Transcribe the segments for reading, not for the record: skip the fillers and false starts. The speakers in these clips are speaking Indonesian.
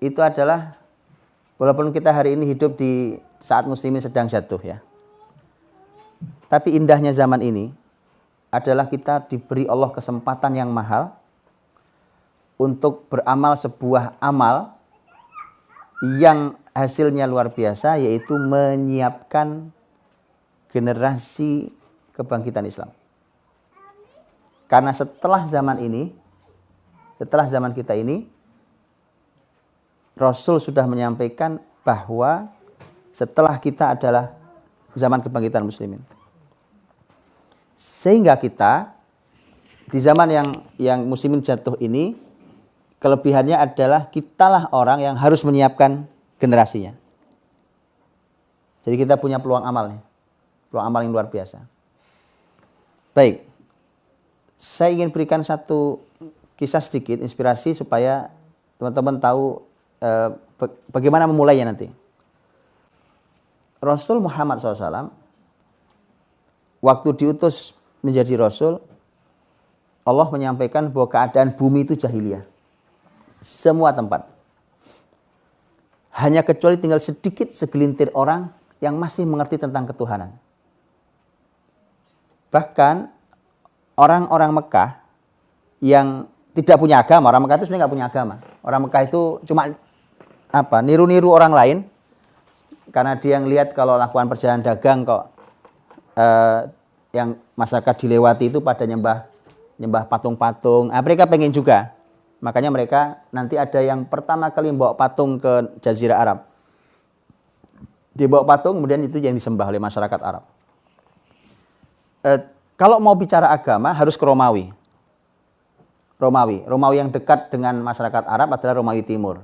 itu adalah, walaupun kita hari ini hidup di saat muslimin sedang jatuh ya, tapi indahnya zaman ini adalah kita diberi Allah kesempatan yang mahal untuk beramal sebuah amal yang hasilnya luar biasa, yaitu menyiapkan generasi kebangkitan Islam. Karena setelah zaman ini, setelah zaman kita ini, Rasul sudah menyampaikan bahwa setelah kita adalah zaman kebangkitan muslimin. Sehingga kita di zaman yang muslimin jatuh ini, kelebihannya adalah kitalah orang yang harus menyiapkan generasinya. Jadi kita punya peluang amal nih. Peluang amal yang luar biasa. Baik. Saya ingin berikan satu kisah sedikit, inspirasi supaya teman-teman tahu bagaimana memulainya nanti. Rasul Muhammad SAW waktu diutus menjadi Rasul, Allah menyampaikan bahwa keadaan bumi itu jahiliyah. Semua tempat. Hanya kecuali tinggal sedikit segelintir orang yang masih mengerti tentang ketuhanan. Bahkan orang-orang Mekah yang tidak punya agama, orang Mekah itu sebenarnya nggak punya agama. Orang Mekah itu cuma niru-niru orang lain, karena dia ngelihat kalau lakukan perjalanan dagang kok yang masyarakat dilewati itu pada nyembah patung-patung. Mereka pengen juga. Makanya mereka nanti ada yang pertama kali membawa patung ke Jazirah Arab. Dibawa patung, kemudian itu yang disembah oleh masyarakat Arab. Kalau mau bicara agama harus ke Romawi. Romawi yang dekat dengan masyarakat Arab adalah Romawi Timur.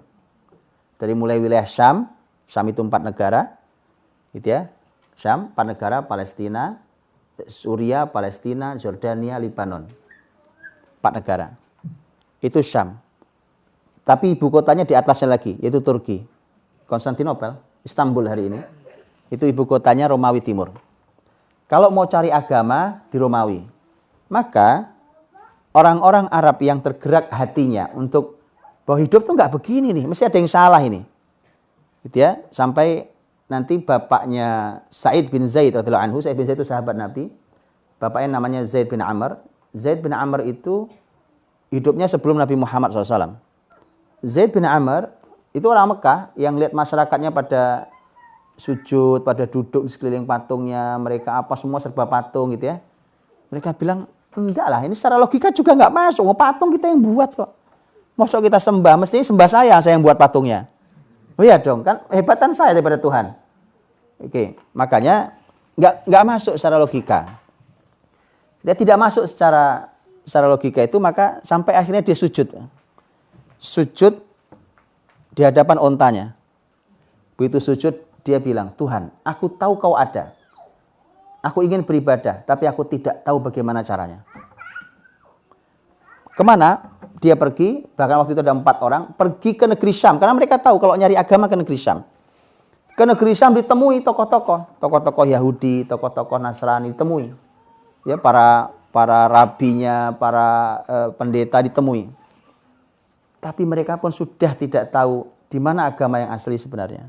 Dari mulai wilayah Syam itu 4 negara, gitu ya. Syam 4 negara, Palestina, Suria, Palestina, Jordania, Lebanon. 4 negara. Itu Syam. Tapi ibu kotanya di atasnya lagi, yaitu Turki. Konstantinopel, Istanbul hari ini. Itu ibu kotanya Romawi Timur. Kalau mau cari agama di Romawi, maka orang-orang Arab yang tergerak hatinya untuk bahwa hidup tuh nggak begini nih, mesti ada yang salah ini. Gitu ya, sampai nanti bapaknya Sa'id bin Zaid radhiyallahu anhu, Sa'id bin Zaid itu sahabat Nabi. Bapaknya namanya Zaid bin Amr. Zaid bin Amr itu hidupnya sebelum Nabi Muhammad SAW. Zaid bin Amr itu orang Mekah yang lihat masyarakatnya pada sujud, pada duduk di sekeliling patungnya, mereka apa semua serba patung gitu ya. Mereka bilang, enggak lah, ini secara logika juga nggak masuk. Patung kita yang buat kok. Maksud kita sembah, mestinya sembah saya yang buat patungnya. Oh iya dong, kan hebatan saya daripada Tuhan. Oke, makanya nggak masuk secara logika. Dia tidak masuk secara logika itu, maka sampai akhirnya dia sujud. Sujud di hadapan ontanya. Begitu sujud, dia bilang, Tuhan, aku tahu kau ada. Aku ingin beribadah, tapi aku tidak tahu bagaimana caranya. Kemana dia pergi? Bahkan waktu itu ada 4 orang, pergi ke negeri Syam. Karena mereka tahu kalau nyari agama ke negeri Syam. Ke negeri Syam ditemui tokoh-tokoh Yahudi, tokoh-tokoh Nasrani ditemui. Ya, para rabinya, para pendeta ditemui. Tapi mereka pun sudah tidak tahu di mana agama yang asli sebenarnya.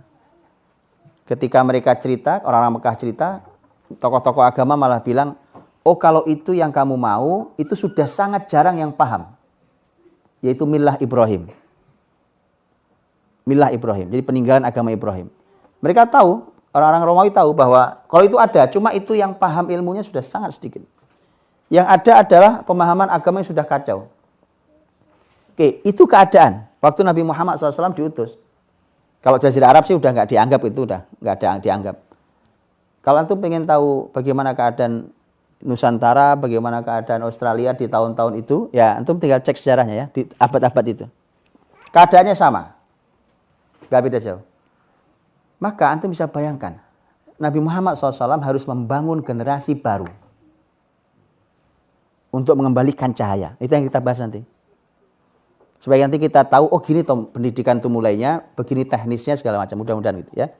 Ketika mereka cerita, orang-orang Mekah cerita, tokoh-tokoh agama malah bilang, oh kalau itu yang kamu mau, itu sudah sangat jarang yang paham. Yaitu Millah Ibrahim. Millah Ibrahim, jadi peninggalan agama Ibrahim. Mereka tahu, orang-orang Romawi tahu bahwa kalau itu ada, cuma itu yang paham ilmunya sudah sangat sedikit. Yang ada adalah pemahaman agama yang sudah kacau. Oke, itu keadaan waktu Nabi Muhammad SAW diutus. Kalau Jazirah Arab sih udah nggak dianggap, itu udah nggak ada yang dianggap. Kalau antum pengen tahu bagaimana keadaan Nusantara, bagaimana keadaan Australia di tahun-tahun itu, ya antum tinggal cek sejarahnya ya, di abad-abad itu. Keadaannya sama, nggak beda jauh. Maka antum bisa bayangkan, Nabi Muhammad SAW harus membangun generasi baru untuk mengembalikan cahaya. Itu yang kita bahas nanti. Supaya nanti kita tahu, oh gini toh pendidikan itu mulainya, begini teknisnya segala macam, mudah-mudahan gitu ya.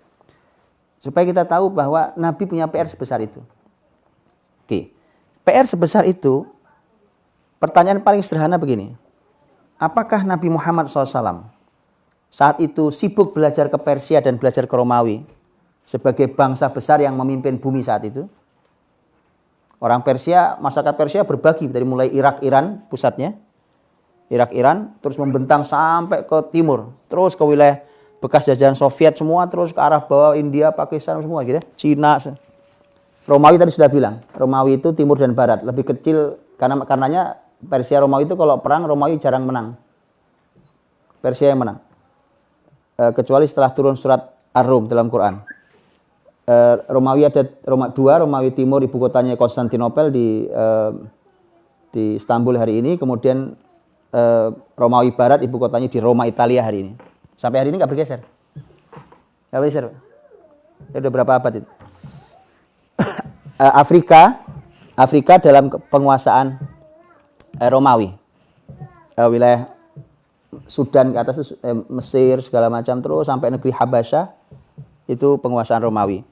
Supaya kita tahu bahwa Nabi punya PR sebesar itu. Oke, PR sebesar itu, pertanyaan paling sederhana begini. Apakah Nabi Muhammad SAW saat itu sibuk belajar ke Persia dan belajar ke Romawi sebagai bangsa besar yang memimpin bumi saat itu. Orang Persia, masyarakat Persia berbagi dari mulai Irak, Iran pusatnya. Irak, Iran, terus membentang sampai ke timur. Terus ke wilayah bekas jajahan Soviet semua, terus ke arah bawah India, Pakistan semua gitu ya. Cina. Romawi tadi sudah bilang, Romawi itu timur dan barat, lebih kecil karenanya Persia Romawi itu kalau perang Romawi jarang menang. Persia yang menang. Kecuali setelah turun surat Ar-Rum dalam Quran. Romawi ada dua, Romawi Timur ibu kotanya Konstantinopel di Istanbul hari ini, kemudian Romawi Barat ibu kotanya di Roma Italia hari ini. Sampai hari ini nggak bergeser. Nggak bergeser. Ya udah berapa abad itu? Afrika dalam penguasaan Romawi. Wilayah Sudan ke atas, Mesir segala macam terus sampai negeri Habasyah itu penguasaan Romawi.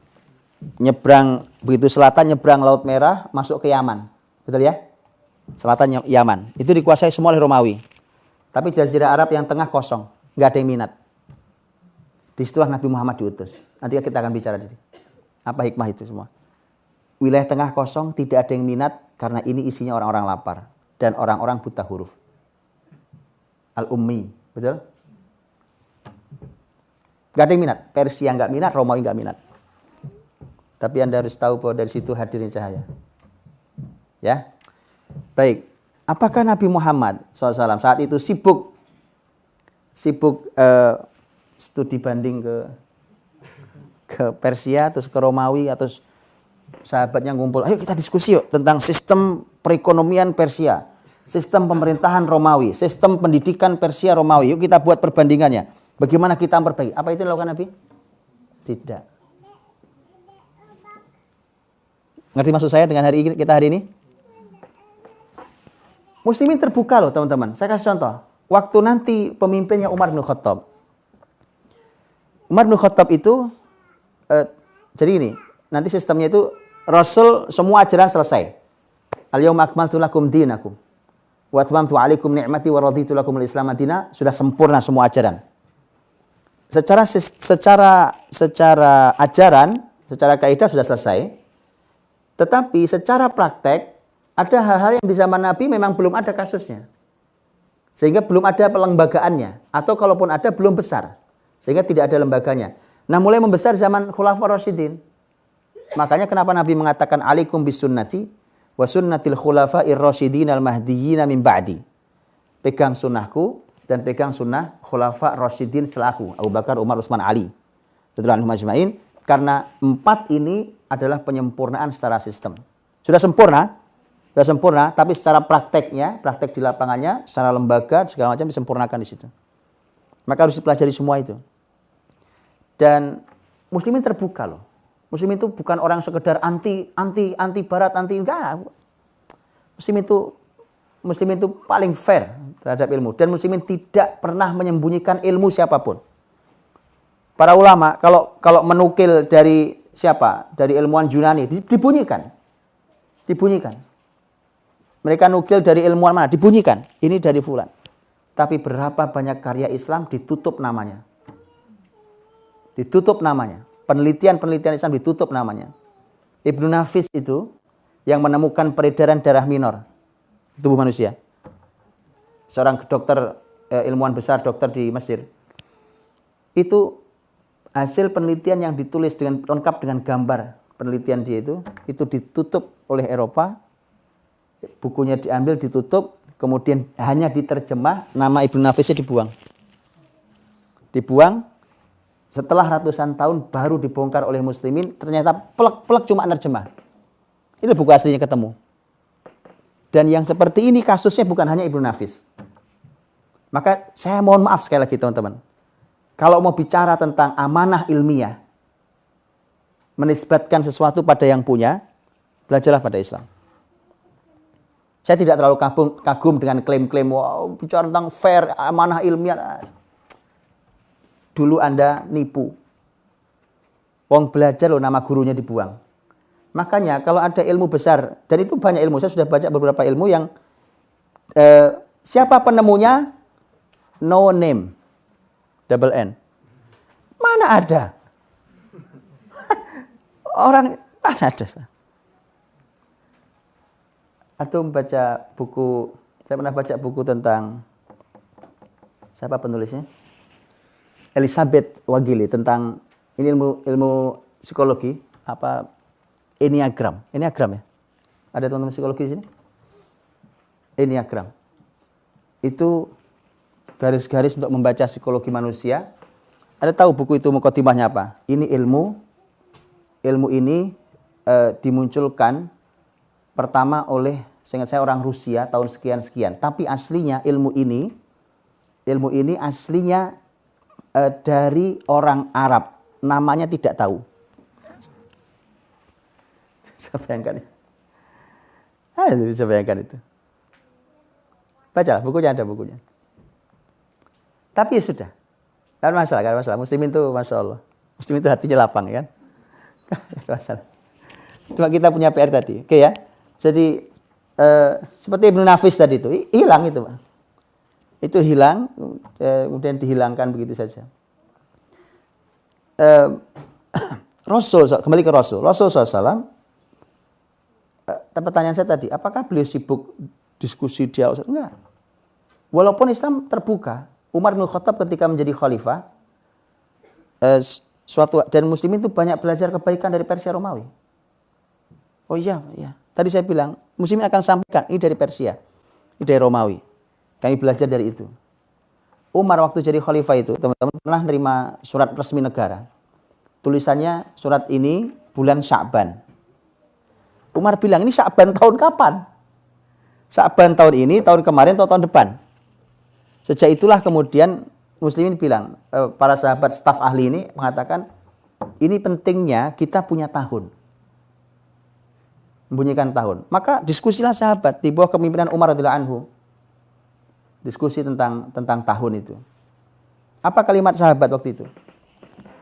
Nyebrang begitu selatan, nyebrang Laut Merah masuk ke Yaman, betul ya? Selatan Yaman itu dikuasai semua oleh Romawi. Tapi Jazirah Arab yang tengah kosong, nggak ada yang minat. Disitulah Nabi Muhammad diutus. Nanti kita akan bicara jadi apa hikmah itu semua. Wilayah tengah kosong, tidak ada yang minat karena ini isinya orang-orang lapar dan orang-orang buta huruf. Al-Ummi, betul? Gak ada yang minat. Persia nggak minat, Romawi nggak minat. Tapi Anda harus tahu bahwa dari situ hadirnya cahaya. Ya, baik. Apakah Nabi Muhammad SAW saat itu sibuk studi banding ke Persia, terus ke Romawi, atau sahabatnya ngumpul, ayo kita diskusi yuk tentang sistem perekonomian Persia, sistem pemerintahan Romawi, sistem pendidikan Persia Romawi. Yuk kita buat perbandingannya. Bagaimana kita memperbaiki? Apa itu dilakukan Nabi? Tidak. Ngerti maksud saya dengan kita hari ini? Muslimin terbuka loh teman-teman. Saya kasih contoh. Waktu nanti pemimpinnya Umar bin Khattab. Umar bin Khattab itu, jadi ini, nanti sistemnya itu Rasul semua ajaran selesai. Al-yawma akmaltu lakum dinakum wa atmamtu alaikum ni'mati wa raditu lakum al-islam madina. Sudah sempurna semua ajaran. Secara ajaran, secara kaidah sudah selesai. Tetapi secara praktek ada hal-hal yang di zaman Nabi memang belum ada kasusnya. Sehingga belum ada pelembagaannya, atau kalaupun ada belum besar. Sehingga tidak ada lembaganya. Nah, mulai membesar zaman Khulafaur Rasyidin. Makanya kenapa Nabi mengatakan alaikum bisunnati wa sunnatil khulafa'ir rasyidin al-mahdiyyin min ba'di. Pegang sunnahku dan pegang sunnah khulafa rasyidin selaku Abu Bakar, Umar, Utsman, Ali. Radhiyallahu anhum ajma'in. Karena 4 ini adalah penyempurnaan secara sistem. Sudah sempurna, tapi secara praktek di lapangannya, secara lembaga segala macam disempurnakan di situ. Maka harus dipelajari semua itu. Dan muslimin terbuka loh. Muslim itu bukan orang sekedar anti barat, enggak. Muslim itu paling fair terhadap ilmu, dan muslimin tidak pernah menyembunyikan ilmu siapapun. Para ulama kalau menukil dari siapa? Dari ilmuwan Yunani dibunyikan. Mereka nukil dari ilmuwan mana? Dibunyikan. Ini dari fulan. Tapi berapa banyak karya Islam ditutup namanya. Penelitian Islam ditutup namanya. Ibnu Nafis itu yang menemukan peredaran darah minor di tubuh manusia. Seorang dokter, ilmuwan besar, dokter di Mesir. Itu hasil penelitian yang ditulis lengkap dengan gambar penelitian dia itu ditutup oleh Eropa. Bukunya diambil, ditutup, kemudian hanya diterjemah, nama Ibnu Nafisnya dibuang. Setelah ratusan tahun baru dibongkar oleh muslimin, ternyata plek cuma nerjemah. Ini buku aslinya ketemu. Dan yang seperti ini kasusnya bukan hanya Ibnu Nafis. Maka saya mohon maaf sekali lagi teman-teman. Kalau mau bicara tentang amanah ilmiah, menisbatkan sesuatu pada yang punya, belajarlah pada Islam. Saya tidak terlalu kagum dengan klaim-klaim, wow, bicara tentang fair, amanah ilmiah. Dulu Anda nipu. Wong belajar loh, nama gurunya dibuang. Makanya kalau ada ilmu besar, dan itu banyak ilmu, saya sudah baca beberapa ilmu yang siapa penemunya, no name. double N. Mana ada? Orang mana ada? Atau membaca buku, saya pernah baca buku tentang siapa penulisnya? Elizabeth Wagili tentang ini ilmu psikologi apa Enneagram ya? Ada teman-teman psikologi di sini? Enneagram. Itu garis-garis untuk membaca psikologi manusia. Ada tahu buku itu mukadimahnya apa? Ini ilmu ini dimunculkan pertama oleh seingat saya orang Rusia tahun sekian-sekian. Tapi aslinya ilmu ini aslinya dari orang Arab. Namanya tidak tahu. Bisa bayangkan ya? Bisa bayangkan itu. Bacalah, bukunya ada bukunya. Tapi ya sudah. Kan masalah. Muslimin itu Masya Allah. Muslimin itu hatinya lapang ya kan. Masalah. Cuma kita punya PR tadi. Oke ya. Jadi seperti Ibnu Nafis tadi itu. Hilang itu Pak. Itu hilang. Kemudian dihilangkan begitu saja. Kembali ke Rasul. Rasul SAW. Pertanyaan saya tadi. Apakah beliau sibuk diskusi dialog? Enggak. Walaupun Islam terbuka. Umar bin Khattab ketika menjadi khalifah, dan muslimin itu banyak belajar kebaikan dari Persia Romawi. Oh iya. Tadi saya bilang, muslimin akan sampaikan, ini dari Persia, ini dari Romawi. Kami belajar dari itu. Umar waktu jadi khalifah itu, teman-teman pernah menerima surat resmi negara. Tulisannya surat ini bulan Sya'ban. Umar bilang, ini Sya'ban tahun kapan? Sya'ban tahun ini, tahun kemarin, atau tahun depan? Sejak itulah kemudian muslimin bilang, para sahabat staf ahli ini mengatakan, ini pentingnya kita punya tahun. Membunyikan tahun. Maka diskusilah sahabat di bawah kepemimpinan Umar radhiyallahu anhu. Diskusi tentang tahun itu. Apa kalimat sahabat waktu itu?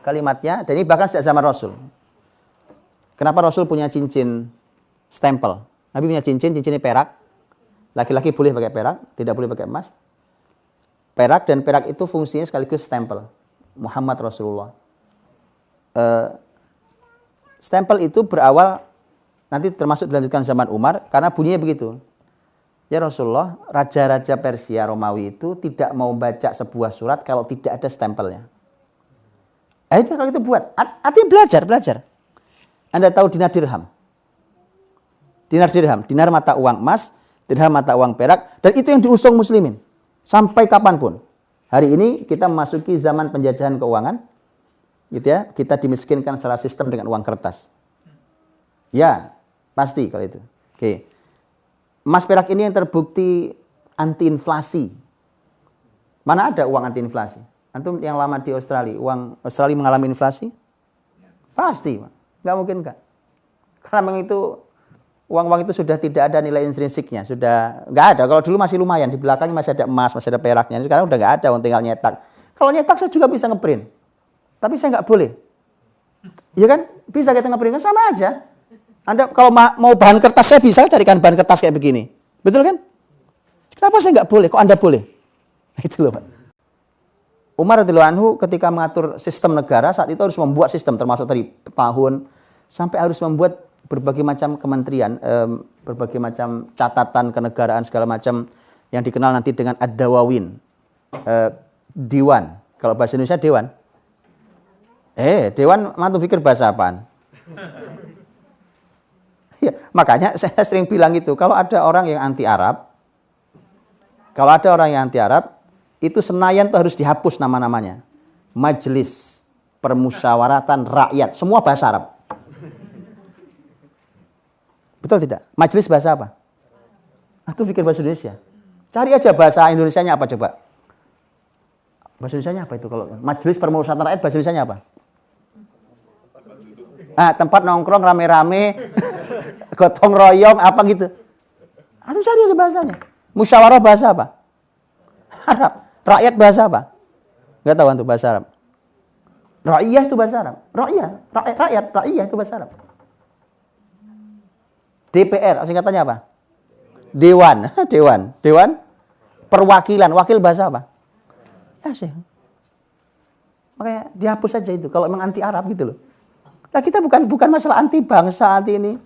Kalimatnya, dan ini bahkan sejak zaman Rasul. Kenapa Rasul punya cincin stempel? Nabi punya cincinnya perak. Laki-laki boleh pakai perak, tidak boleh pakai emas. Perak, dan perak itu fungsinya sekaligus stempel. Muhammad Rasulullah. Stempel itu berawal, nanti termasuk dilanjutkan zaman Umar, karena bunyinya begitu. Ya Rasulullah, raja-raja Persia Romawi itu tidak mau baca sebuah surat kalau tidak ada stempelnya. Itu kalau itu buat. Artinya belajar. Anda tahu dinar dirham? Dinar mata uang emas, dirham mata uang perak, dan itu yang diusung muslimin. Sampai kapanpun. Hari ini kita memasuki zaman penjajahan keuangan. Gitu ya, kita dimiskinkan secara sistem dengan uang kertas. Ya, pasti kalau itu. Oke. Emas perak ini yang terbukti anti inflasi. Mana ada uang anti inflasi? Antum yang lama di Australia, uang Australia mengalami inflasi? Pasti, nggak mungkin enggak. Karena memang itu uang-uang itu sudah tidak ada nilai intrinsiknya, sudah nggak ada. Kalau dulu masih lumayan, di belakangnya masih ada emas, masih ada peraknya. Sekarang udah nggak ada, tinggal nyetak. Kalau nyetak saya juga bisa ngeprint, tapi saya nggak boleh. Iya kan? Bisa kita ngeprint, kan sama aja. Anda kalau mau bahan kertas, saya bisa carikan bahan kertas kayak begini. Betul kan? Kenapa saya nggak boleh? Kok Anda boleh? Itu loh Pak. Umar radhiyallahu anhu ketika mengatur sistem negara, saat itu harus membuat sistem, termasuk dari tahun, sampai harus membuat berbagai macam kementerian, berbagai macam catatan kenegaraan segala macam yang dikenal nanti dengan ad-dawawin, diwan. Kalau bahasa Indonesia dewan. Dewan mantu pikir bahasa apaan? Ya, makanya saya sering bilang itu, kalau ada orang yang anti Arab, itu Senayan tuh harus dihapus nama-namanya. Majelis Permusyawaratan Rakyat, semua bahasa Arab. Betul tidak? Majelis bahasa apa? Itu pikir bahasa Indonesia. Cari aja bahasa Indonesianya apa coba. Bahasa Indonesianya apa itu kalau Majelis Permusyawaratan Rakyat bahasa Indonesianya apa? Tempat nongkrong rame-rame, gotong royong apa gitu. Cari aja bahasanya. Musyawarah bahasa apa? Arab. Rakyat bahasa apa? Enggak tahu untuk bahasa Arab. Ra'iyah itu bahasa Arab. Ra'iyah itu bahasa Arab. DPR, singkatannya apa? Dewan. Perwakilan, wakil bahasa apa? Ya sih. Makanya dihapus saja itu kalau memang anti Arab gitu loh. Nah, kita bukan masalah anti bangsa, anti ini.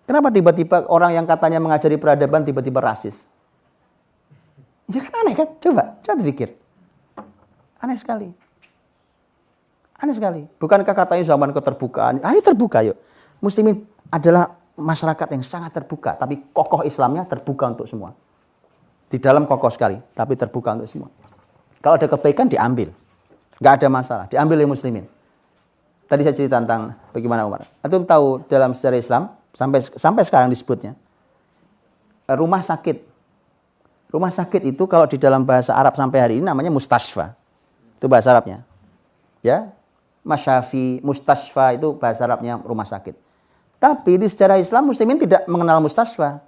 Kenapa tiba-tiba orang yang katanya mengajari peradaban tiba-tiba rasis? Ya kan aneh kan? Coba pikir. Aneh sekali. Aneh sekali. Bukankah katanya zaman keterbukaan? Ayo terbuka yuk. Muslimin adalah masyarakat yang sangat terbuka, tapi kokoh Islamnya terbuka untuk semua. Di dalam kokoh sekali, tapi terbuka untuk semua. Kalau ada kebaikan diambil. Nggak ada masalah, diambil oleh muslimin. Tadi saya cerita tentang bagaimana Umar. Antum tahu dalam sejarah Islam, sampai sekarang disebutnya, rumah sakit. Rumah sakit itu kalau di dalam bahasa Arab sampai hari ini namanya mustashfa. Itu bahasa Arabnya. Ya, masyafi, mustashfa itu bahasa Arabnya rumah sakit. Tapi di sejarah Islam muslimin tidak mengenal mustashfa.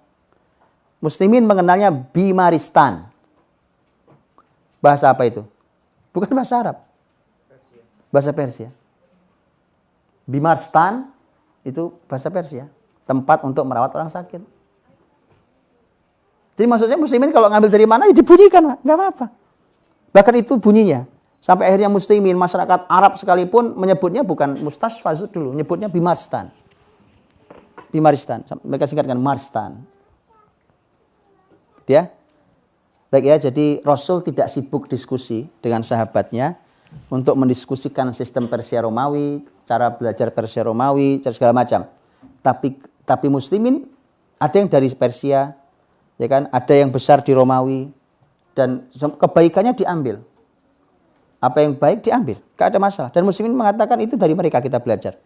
Muslimin mengenalnya bimaristan. Bahasa apa itu? Bukan bahasa Arab. Bahasa Persia. Bimaristan itu bahasa Persia. Tempat untuk merawat orang sakit. Jadi maksudnya muslimin kalau ngambil dari mana ya dibunyikan, nggak apa-apa. Bahkan itu bunyinya. Sampai akhirnya muslimin, masyarakat Arab sekalipun menyebutnya bukan mustashfa dulu, nyebutnya bimaristan. Bimaristan. Mereka singkatkan Marstan. Ya. Baik ya, jadi Rasul tidak sibuk diskusi dengan sahabatnya untuk mendiskusikan sistem Persia Romawi, cara belajar Persia Romawi, cara segala macam. Tapi muslimin ada yang dari Persia, ya kan? Ada yang besar di Romawi dan kebaikannya diambil. Apa yang baik diambil, enggak ada masalah. Dan muslimin mengatakan itu dari mereka kita belajar.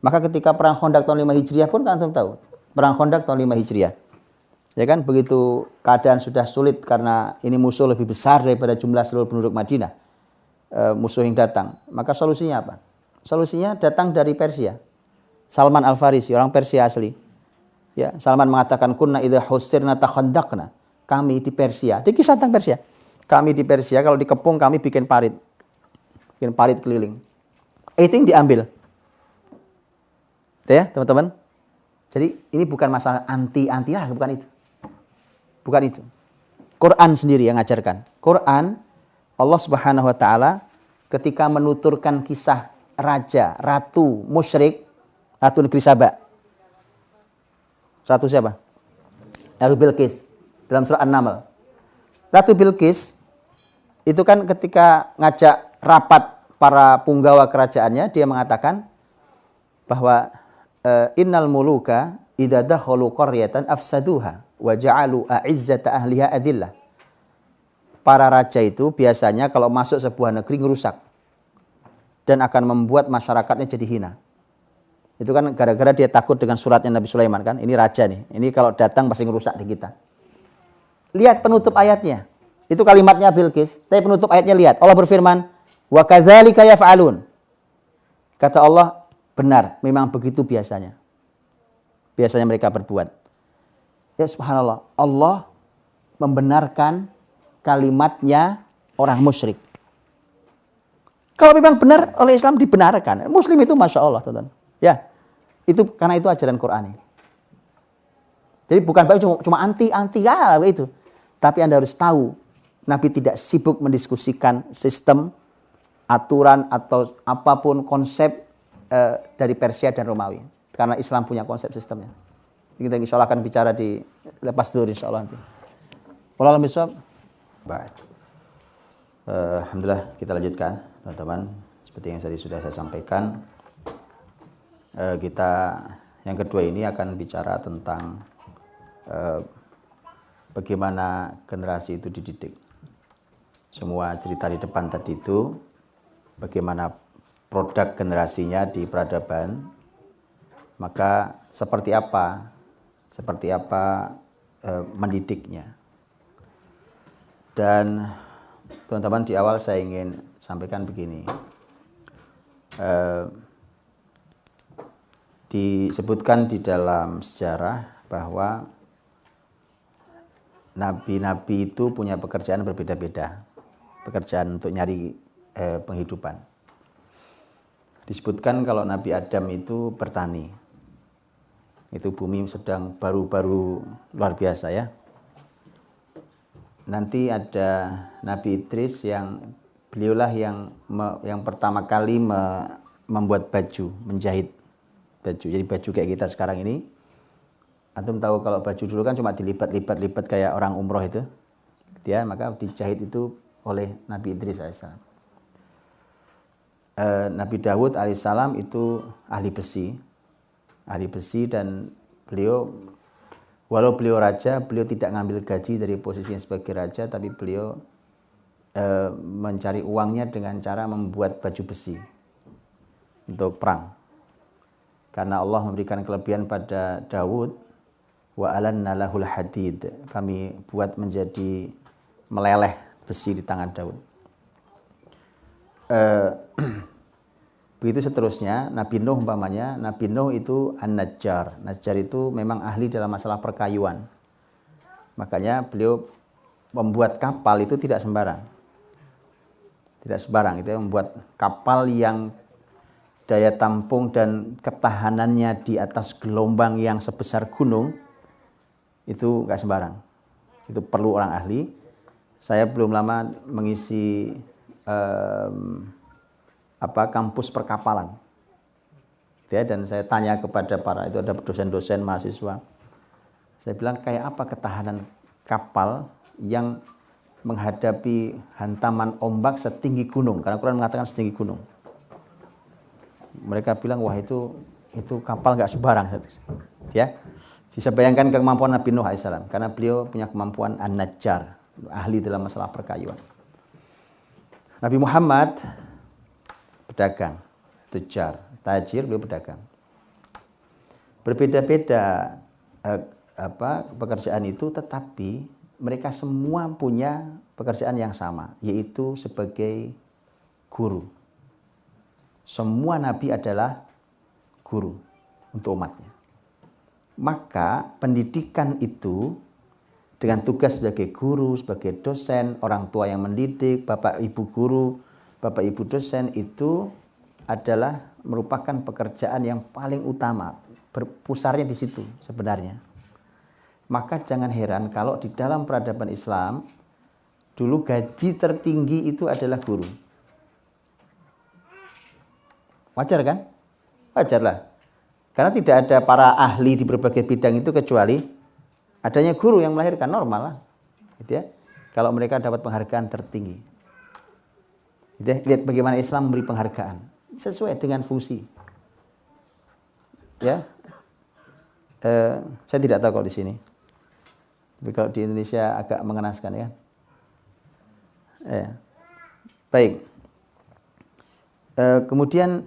Maka ketika perang Khandaq tahun 5 Hijriah pun kan antum tahu. Perang Khandaq tahun 5 Hijriah. Ya kan, begitu keadaan sudah sulit karena ini musuh lebih besar daripada jumlah seluruh penduduk Madinah. Musuh yang datang. Maka solusinya apa? Solusinya datang dari Persia. Salman Al-Farisi, orang Persia asli. Ya, Salman mengatakan kunna idza husirna takhandaqna. Kami di Persia. Di kisah tentang Persia. Kami di Persia kalau dikepung kami bikin parit. Bikin parit keliling. Itu yang diambil. Ya, teman-teman. Jadi ini bukan masalah anti lah, bukan itu. Bukan itu. Quran sendiri yang ngajarkan. Quran Allah Subhanahu wa taala ketika menuturkan kisah raja, ratu musyrik, ratu negeri Saba. Ratu siapa? Ratu Bilqis dalam surah An-Naml. Ratu Bilqis itu kan ketika ngajak rapat para punggawa kerajaannya, dia mengatakan bahwa innal muluka idza dakhalu qaryatan afsaduha wa ja'alu a'izzata ahliha adillah. Para raja itu biasanya kalau masuk sebuah negeri ngerusak dan akan membuat masyarakatnya jadi hina. Itu kan gara-gara dia takut dengan suratnya Nabi Sulaiman kan. Ini raja nih. Ini kalau datang pasti ngerusak di kita. Lihat penutup ayatnya. Itu kalimatnya Bilqis. Tapi penutup ayatnya lihat. Allah berfirman, "Wa kadzalika yaf'alun." Kata Allah, benar, memang begitu biasanya. Biasanya mereka berbuat. Ya subhanallah, Allah membenarkan kalimatnya orang musyrik. Kalau memang benar oleh Islam dibenarkan. Muslim itu Masya Allah, teman-teman. Ya, itu karena itu ajaran Quran ini. Jadi bukan cuma anti ya itu. Tapi Anda harus tahu, Nabi tidak sibuk mendiskusikan sistem, aturan atau apapun konsep dari Persia dan Romawi. Karena Islam punya konsep sistemnya. Kita insya Allah akan bicara di lepas dulu insya Allah nanti. Wallahu a'lam. Baik. Alhamdulillah kita lanjutkan teman-teman. Seperti yang tadi sudah saya sampaikan. Kita yang kedua ini akan bicara tentang bagaimana generasi itu dididik. Semua cerita di depan tadi itu bagaimana produk generasinya di peradaban, maka seperti apa mendidiknya. Dan teman-teman di awal saya ingin sampaikan begini, disebutkan di dalam sejarah bahwa nabi-nabi itu punya pekerjaan berbeda-beda, pekerjaan untuk nyari penghidupan. Disebutkan kalau Nabi Adam itu bertani. Itu bumi sedang baru-baru luar biasa ya. Nanti ada Nabi Idris yang beliaulah yang pertama kali membuat baju, menjahit baju. Jadi baju kayak kita sekarang ini, antum tahu kalau baju dulu kan cuma dilipat kayak orang umroh itu, ya, maka dijahit itu oleh Nabi Idris alaihissalam. Nabi Dawud alaihissalam itu ahli besi dan beliau, walau beliau raja, beliau tidak ngambil gaji dari posisinya sebagai raja, tapi beliau mencari uangnya dengan cara membuat baju besi untuk perang. Karena Allah memberikan kelebihan pada Dawud, wa alanna lahul hadid, kami buat menjadi meleleh besi di tangan Daud. Begitu seterusnya, Nabi Nuh umpamanya, Nabi Nuh itu an-najjar. Najjar itu memang ahli dalam masalah perkayuan. Makanya beliau membuat kapal itu tidak sembarang. Tidak sembarang, itu membuat kapal yang daya tampung dan ketahanannya di atas gelombang yang sebesar gunung, itu nggak sembarang. Itu perlu orang ahli. Saya belum lama mengisi kampus perkapalan, ya, dan saya tanya kepada itu ada dosen-dosen mahasiswa. Saya bilang, kayak apa ketahanan kapal yang menghadapi hantaman ombak setinggi gunung? Karena Quran mengatakan setinggi gunung. Mereka bilang, wah itu kapal nggak sembarang, ya. Bisa bayangkan kemampuan Nabi Nuh alaihissalam, karena beliau punya kemampuan an-najjar, ahli dalam masalah perkayuan. Nabi Muhammad pedagang, tujar, tajir, beliau pedagang. Berbeda-beda pekerjaan itu, tetapi mereka semua punya pekerjaan yang sama, yaitu sebagai guru. Semua nabi adalah guru untuk umatnya. Maka pendidikan itu dengan tugas sebagai guru, sebagai dosen, orang tua yang mendidik, bapak ibu guru, bapak ibu dosen, itu adalah merupakan pekerjaan yang paling utama, berpusarnya di situ sebenarnya. Maka jangan heran kalau di dalam peradaban Islam dulu gaji tertinggi itu adalah guru. Wajar kan? Wajarlah. Karena tidak ada para ahli di berbagai bidang itu kecuali adanya guru yang melahirkan, normal lah. Gitu ya. Kalau mereka dapat penghargaan tertinggi. Gitu ya. Lihat bagaimana Islam memberi penghargaan sesuai dengan fungsi. Ya. Saya tidak tahu kalau di sini. Tapi kalau di Indonesia agak mengenaskan, ya. Baik. Kemudian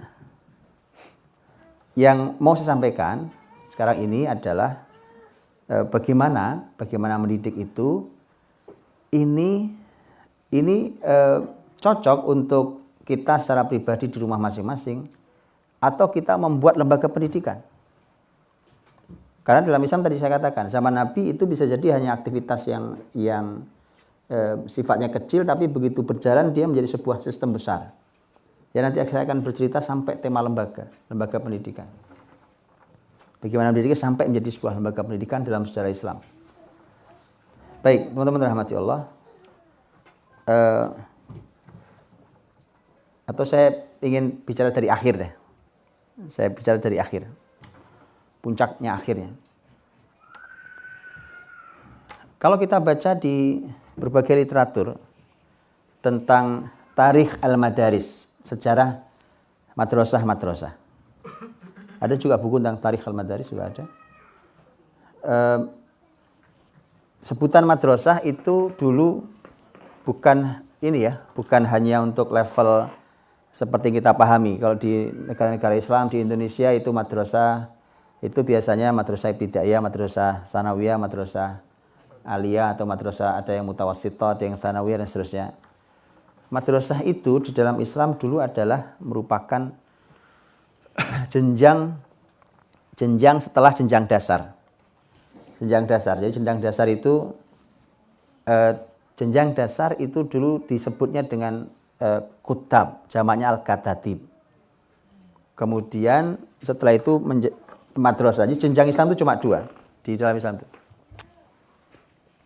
yang mau saya sampaikan sekarang ini adalah bagaimana mendidik itu ini cocok untuk kita secara pribadi di rumah masing-masing, atau kita membuat lembaga pendidikan. Karena dalam Islam tadi saya katakan, zaman Nabi itu bisa jadi hanya aktivitas yang sifatnya kecil, tapi begitu berjalan dia menjadi sebuah sistem besar. Ya, nanti saya akan bercerita sampai tema lembaga pendidikan. Bagaimana pendidikan sampai menjadi sebuah lembaga pendidikan dalam sejarah Islam. Baik, teman-teman rahmati Allah. Atau saya ingin bicara dari akhir deh. Saya bicara dari akhir. Puncaknya akhirnya. Kalau kita baca di berbagai literatur tentang tarikh al-madaris, sejarah madrasah. Ada juga buku tentang tarikh al-madaris, juga ada. Sebutan madrasah itu dulu bukan hanya untuk level seperti kita pahami. Kalau di negara-negara Islam, di Indonesia itu madrasah itu biasanya madrasah ibtidaiyah, madrasah sanawiyah, madrasah aliyah, atau madrasah ada yang mutawassithah, ada yang sanawiyah, dan seterusnya. Madrasah itu di dalam Islam dulu adalah merupakan jenjang setelah jenjang dasar. Jenjang dasar. Jadi jenjang dasar itu dulu disebutnya dengan kutab, jamaknya al-katatib. Kemudian setelah itu madrasah. Jadi jenjang Islam itu cuma 2 di dalam Islam itu.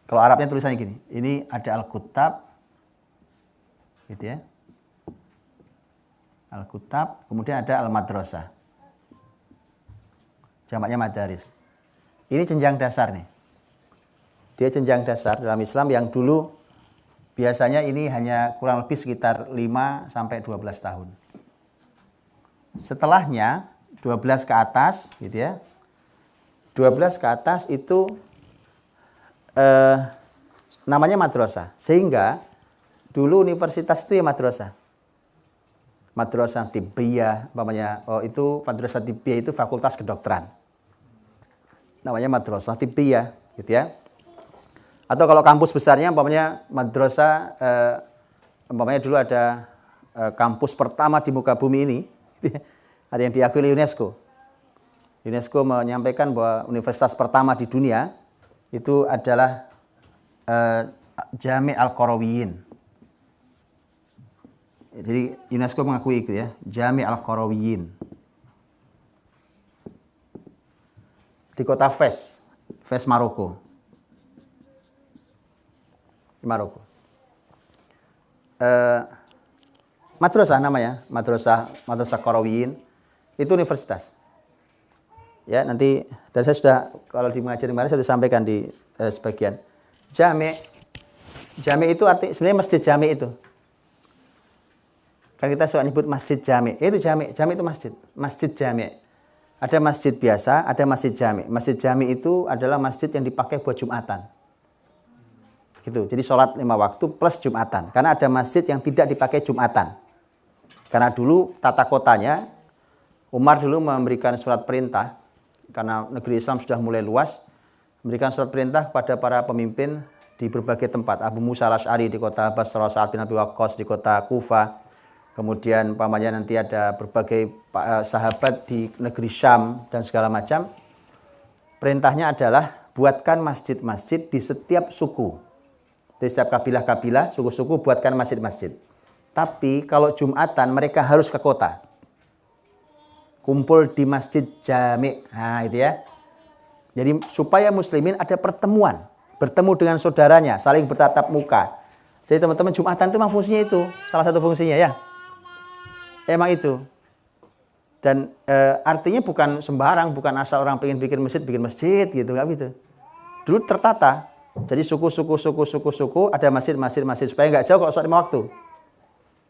Kalau Arabnya tulisannya gini, ini ada al-kutab, gitu ya. Al-Kutab, kemudian ada Al-Madrasah. Jamaknya madaris. Ini jenjang dasar nih. Dia jenjang dasar dalam Islam yang dulu biasanya ini hanya kurang lebih sekitar 5 sampai 12 tahun. Setelahnya 12 ke atas gitu ya. 12 ke atas itu namanya madrasah. Sehingga dulu universitas itu ya madrasah. Madrasah Tibbiyah, itu madrasah Tibbiyah itu fakultas kedokteran. Namanya madrasah Tibbiyah, gitu ya. Atau kalau kampus besarnya madrasah dulu ada kampus pertama di muka bumi ini, ada yang diakui oleh UNESCO. UNESCO menyampaikan bahwa universitas pertama di dunia itu adalah Jami' Al-Qarawiyyin. Jadi UNESCO mengakui itu ya, Jami' Al-Qarawiyyin. Di kota Fes, Maroko. Di Maroko. Madrasah namanya, Madrasah Qarawiyyin. Itu universitas. Ya, nanti dan saya sudah kalau di mengajar kemarin saya sudah sampaikan di sebagian. Jami' itu arti sebenarnya masjid jami' itu. Kan kita suka nyebut masjid jami'. Itu jami' itu masjid. Masjid jami'. Ada masjid biasa, ada masjid jami'. Masjid jami' itu adalah masjid yang dipakai buat Jumatan. Gitu. Jadi sholat 5 waktu plus Jumatan. Karena ada masjid yang tidak dipakai Jumatan. Karena dulu tata kotanya, Umar dulu memberikan surat perintah, karena negeri Islam sudah mulai luas, memberikan surat perintah kepada para pemimpin di berbagai tempat. Abu Musa al-Asy'ari di kota Basra, Sa'ad bin Abi Waqqas di kota Kufah. Kemudian nanti ada berbagai sahabat di negeri Syam dan segala macam. Perintahnya adalah buatkan masjid-masjid di setiap suku. Di setiap kabilah-kabilah, suku-suku buatkan masjid-masjid. Tapi kalau Jumatan mereka harus ke kota. Kumpul di masjid jami'. Nah, itu ya. Jadi supaya muslimin ada pertemuan, bertemu dengan saudaranya, saling bertatap muka. Jadi teman-teman Jumatan itu memang fungsinya itu, salah satu fungsinya ya. Emang itu. Dan artinya bukan sembarang, bukan asal orang pengen bikin masjid gitu, enggak gitu. Dulu tertata. Jadi suku ada masjid supaya enggak jauh kalau sholat 5 waktu.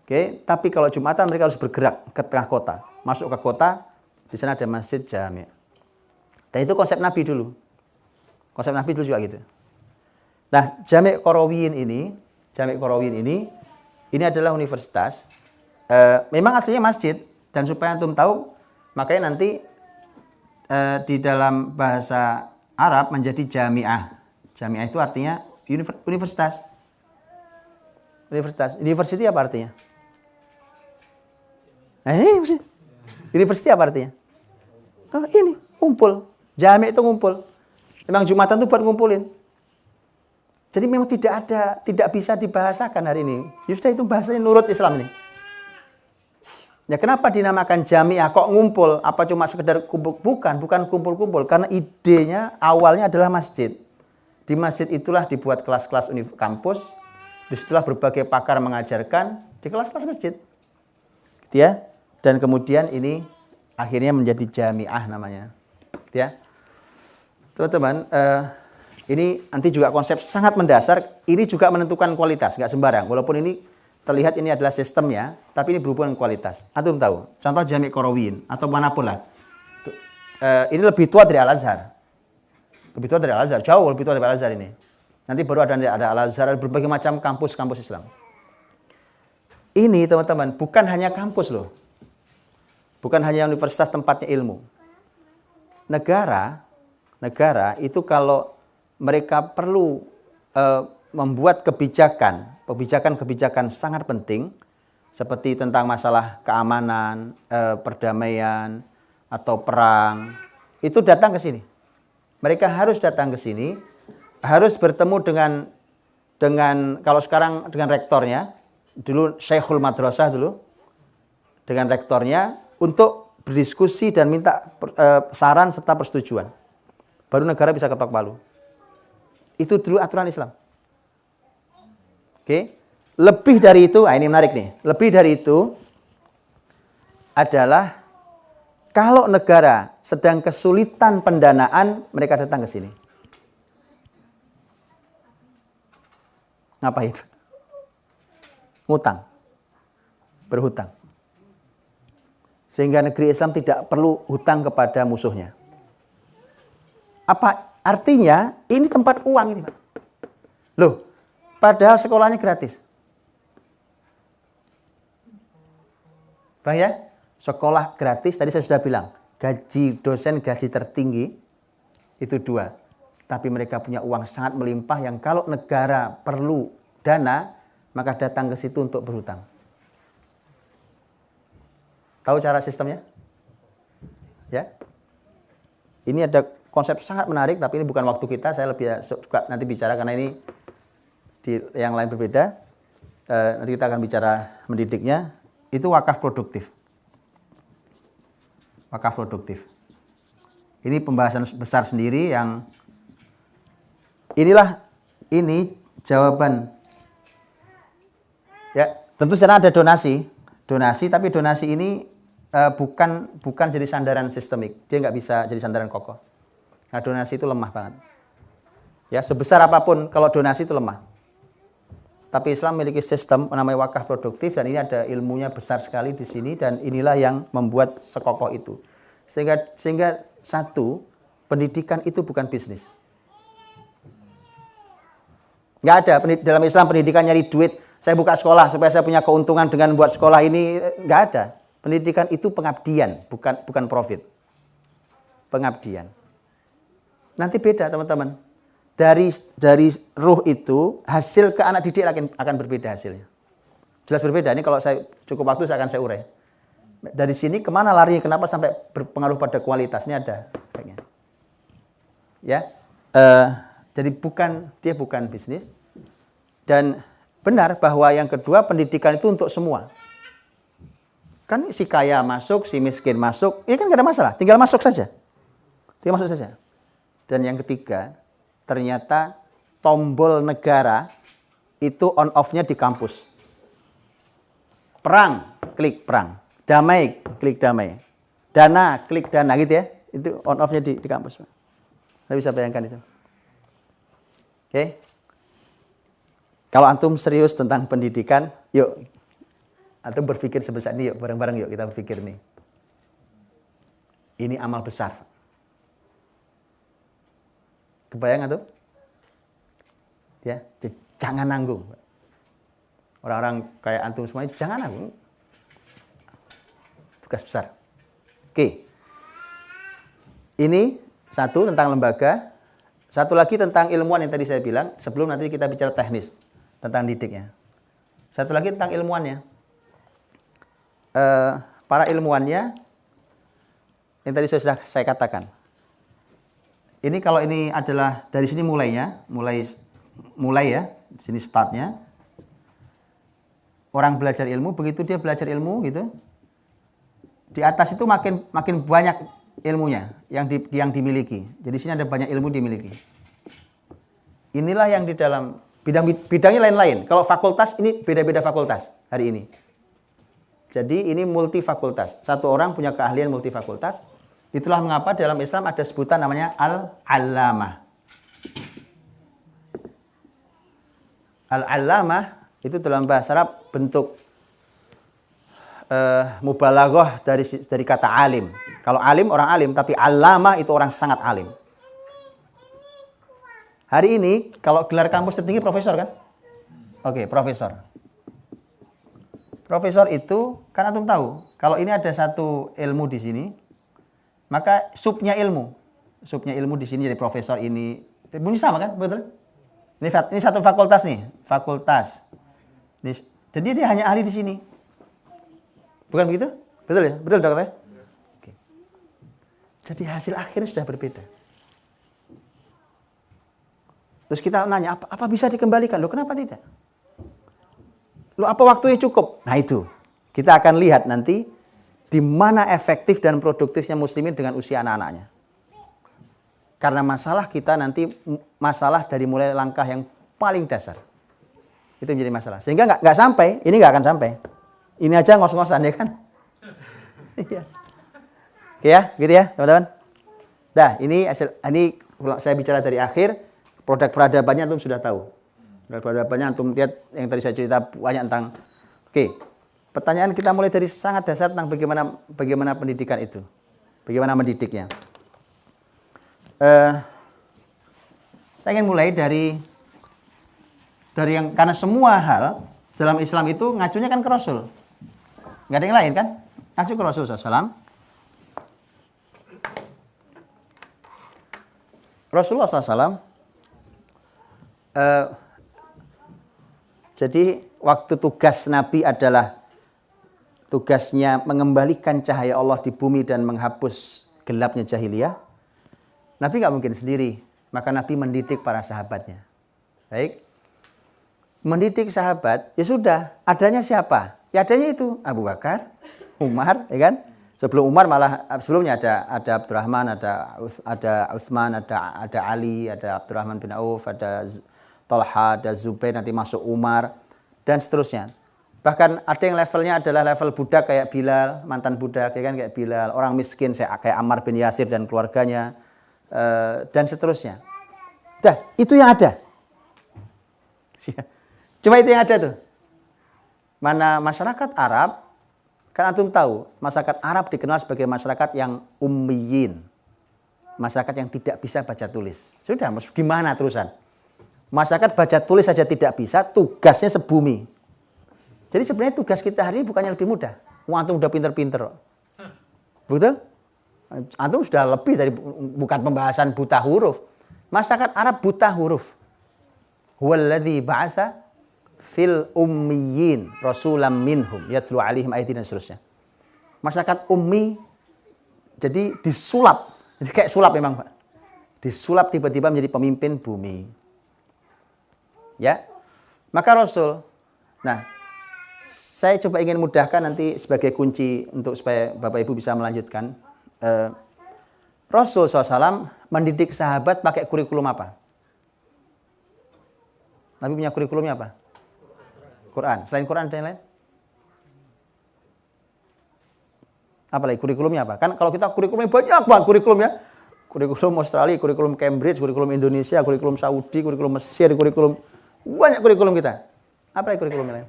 Oke, tapi kalau Jumatan mereka harus bergerak ke tengah kota. Masuk ke kota, di sana ada masjid jami'. Dan itu konsep Nabi dulu. Konsep Nabi dulu juga gitu. Nah, Jami' Qarawiyyin ini adalah universitas. Memang aslinya masjid, dan supaya antum tahu, makanya nanti di dalam bahasa Arab menjadi jami'ah. Jami'ah itu artinya universitas. University apa artinya? Nah, ini university apa artinya? Oh, ini kumpul. Jami' itu ngumpul. Memang Jumatan itu buat ngumpulin. Jadi memang tidak bisa dibahasakan hari ini. Justru itu bahasanya nurut Islam ini. Ya kenapa dinamakan jami'ah kok ngumpul? Apa cuma sekedar kumpul? Bukan kumpul-kumpul. Karena idenya awalnya adalah masjid. Di masjid itulah dibuat kelas-kelas kampus. Disitulah berbagai pakar mengajarkan di kelas-kelas masjid. Gitu ya. Dan kemudian ini akhirnya menjadi jami'ah namanya. Gitu ya. Teman-teman, ini nanti juga konsep sangat mendasar. Ini juga menentukan kualitas, nggak sembarang. Walaupun ini terlihat ini adalah sistemnya, tapi ini berhubungan dengan kualitas. Antum tahu, contoh Jami' Qarawiyyin atau manapun lah. Ini lebih tua dari Al-Azhar. Lebih tua dari Al-Azhar, jauh lebih tua dari Al-Azhar ini. Nanti baru ada Al-Azhar, ada berbagai macam kampus-kampus Islam. Ini teman-teman, bukan hanya kampus loh. Bukan hanya universitas tempatnya ilmu. Negara itu kalau mereka perlu membuat kebijakan sangat penting seperti tentang masalah keamanan, perdamaian atau perang, itu datang ke sini. Mereka harus datang ke sini, harus bertemu dengan kalau sekarang dengan rektornya, dulu Syekhul Madrasah dulu, dengan rektornya untuk berdiskusi dan minta saran serta persetujuan. Baru negara bisa ketok palu. Itu dulu aturan Islam. Oke. Lebih dari itu, ini menarik nih. Lebih dari itu, adalah kalau negara sedang kesulitan pendanaan, mereka datang ke sini. Ngapain? Ngutang. Berhutang. Sehingga negeri Islam tidak perlu hutang kepada musuhnya. Apa artinya? Ini tempat uang ini, Pak. Loh, padahal sekolahnya gratis. Bang ya? Sekolah gratis, tadi saya sudah bilang, gaji dosen, gaji tertinggi, itu 2. Tapi mereka punya uang sangat melimpah yang kalau negara perlu dana, maka datang ke situ untuk berhutang. Tahu cara sistemnya? Ya. Ini ada konsep sangat menarik, tapi ini bukan waktu kita, saya lebih suka nanti bicara, karena ini di yang lain berbeda. Nanti kita akan bicara mendidiknya, itu wakaf produktif. Wakaf produktif. Ini pembahasan besar sendiri yang ini jawaban. Ya, tentu sana ada donasi, tapi donasi ini bukan jadi sandaran sistemik. Dia nggak bisa jadi sandaran kokoh. Nah, donasi itu lemah banget. Ya, sebesar apapun kalau donasi itu lemah. Tapi Islam memiliki sistem namanya wakaf produktif dan ini ada ilmunya besar sekali di sini dan inilah yang membuat sekokoh itu. Sehingga satu, pendidikan itu bukan bisnis. Nggak ada dalam Islam pendidikan nyari duit. Saya buka sekolah supaya saya punya keuntungan dengan buat sekolah ini, nggak ada. Pendidikan itu pengabdian, bukan profit. Pengabdian. Nanti beda teman-teman. Dari ruh itu, hasil ke anak didik akan berbeda hasilnya. Jelas berbeda. Ini kalau saya cukup waktu saya akan urai. Dari sini kemana larinya? Kenapa sampai berpengaruh pada kualitasnya ada? Ya, jadi dia bukan bisnis. Dan benar bahwa yang kedua pendidikan itu untuk semua. Kan si kaya masuk, si miskin masuk, ya kan nggak ada masalah. Tinggal masuk saja. Dan yang ketiga, ternyata tombol negara itu on off-nya di kampus. Perang, klik perang. Damai, klik damai. Dana, klik dana gitu ya. Itu on off-nya di kampus. Anda bisa bayangkan itu. Oke. Kalau antum serius tentang pendidikan, yuk antum berpikir sebesar ini, yuk bareng-bareng yuk kita berpikir nih. Ini amal besar. Kebayang antum? Ya, jangan nanggung. Orang-orang kayak antum semuanya jangan nanggung. Tugas besar. Oke. Ini satu tentang lembaga. Satu lagi tentang ilmuwan yang tadi saya bilang. Sebelum nanti kita bicara teknis tentang didiknya. Satu lagi tentang ilmuwannya. Para ilmuwannya yang tadi sudah saya katakan. Ini kalau ini adalah dari sini mulai ya, di sini startnya. Orang belajar ilmu, begitu dia belajar ilmu gitu, di atas itu makin banyak ilmunya yang dimiliki. Jadi sini ada banyak ilmu dimiliki. Inilah yang di dalam bidangnya lain-lain. Kalau fakultas ini beda-beda fakultas hari ini. Jadi ini multifakultas. Satu orang punya keahlian multifakultas. Itulah mengapa dalam Islam ada sebutan namanya al-allamah. Al-allamah itu dalam bahasa Arab bentuk mubalaghah dari kata alim. Kalau alim orang alim, tapi allamah itu orang sangat alim. Hari ini kalau gelar kampus tertinggi profesor kan? Oke, profesor. Profesor itu kan antum tahu, kalau ini ada satu ilmu di sini, maka subnya ilmu di sini jadi profesor ini bunyi sama kan, betul? Ini satu fakultas nih, fakultas. Jadi dia hanya ahli di sini, bukan begitu? Betul ya, betul dokter? Oke. Jadi hasil akhirnya sudah berbeda. Terus kita nanya apa bisa dikembalikan? Loh kenapa tidak? Loh apa waktunya cukup? Nah itu kita akan lihat nanti di mana efektif dan produktifnya muslimin dengan usia anak-anaknya. Karena masalah kita nanti masalah dari mulai langkah yang paling dasar. Itu menjadi masalah. Sehingga nggak sampai, ini nggak akan sampai. Ini aja ngos-ngosan ya kan. Iya. Oke ya, gitu ya, teman-teman. Nah, ini kalau saya bicara dari akhir, produk peradabannya antum sudah tahu. Produk peradabannya antum lihat yang tadi saya cerita banyak tentang. Oke. Pertanyaan kita mulai dari sangat dasar tentang bagaimana pendidikan itu. Bagaimana mendidiknya. Saya ingin mulai dari yang karena semua hal dalam Islam itu ngacunya kan ke Rasul. Nggak ada yang lain kan? Ngacu ke Rasul SAW. Rasulullah SAW jadi waktu tugas Nabi adalah tugasnya mengembalikan cahaya Allah di bumi dan menghapus gelapnya jahiliyah. Nabi nggak mungkin sendiri, maka Nabi mendidik para sahabatnya. Baik, mendidik sahabat, ya sudah, adanya siapa? Ya adanya itu Abu Bakar, Umar, ya kan? Sebelum Umar malah sebelumnya ada Abdurrahman, ada Utsman, ada Ali, ada Abdurrahman bin Auf, ada Talha, ada Zubair, nanti masuk Umar dan seterusnya. Bahkan ada yang levelnya adalah level budak kayak Bilal, mantan budak, ya kan, kayak Bilal, orang miskin kayak Ammar bin Yasir dan keluarganya dan seterusnya. Dah, itu yang ada. Cuma itu yang ada tuh. Mana masyarakat Arab, kan antum tahu, masyarakat Arab dikenal sebagai masyarakat yang ummiyin. Masyarakat yang tidak bisa baca tulis. Sudah, gimana terusan? Masyarakat baca tulis saja tidak bisa, tugasnya sebumi. Jadi sebenarnya tugas kita hari ini bukannya lebih mudah. Antum udah pinter-pinter. Betul? Antum sudah lebih dari bukan pembahasan buta huruf. Masyarakat Arab buta huruf. Huwallazi ba'atsa fil ummiyin rasulam minhum yatlu alaihim ayatin dan seterusnya. Masyarakat ummi jadi disulap. Jadi kayak sulap memang, Pak. Disulap tiba-tiba menjadi pemimpin bumi. Ya. Maka Rasul. Nah, saya coba ingin mudahkan nanti sebagai kunci untuk supaya Bapak Ibu bisa melanjutkan. Rasul SAW mendidik sahabat pakai kurikulum apa? Nabi punya kurikulumnya apa? Quran. Selain Quran ada yang lain? Apalagi kurikulumnya apa? Kan kalau kita kurikulumnya banyak banget kurikulumnya. Kurikulum Australia, kurikulum Cambridge, kurikulum Indonesia, kurikulum Saudi, kurikulum Mesir, kurikulum banyak kurikulum kita. Apa lagi kurikulumnya lain?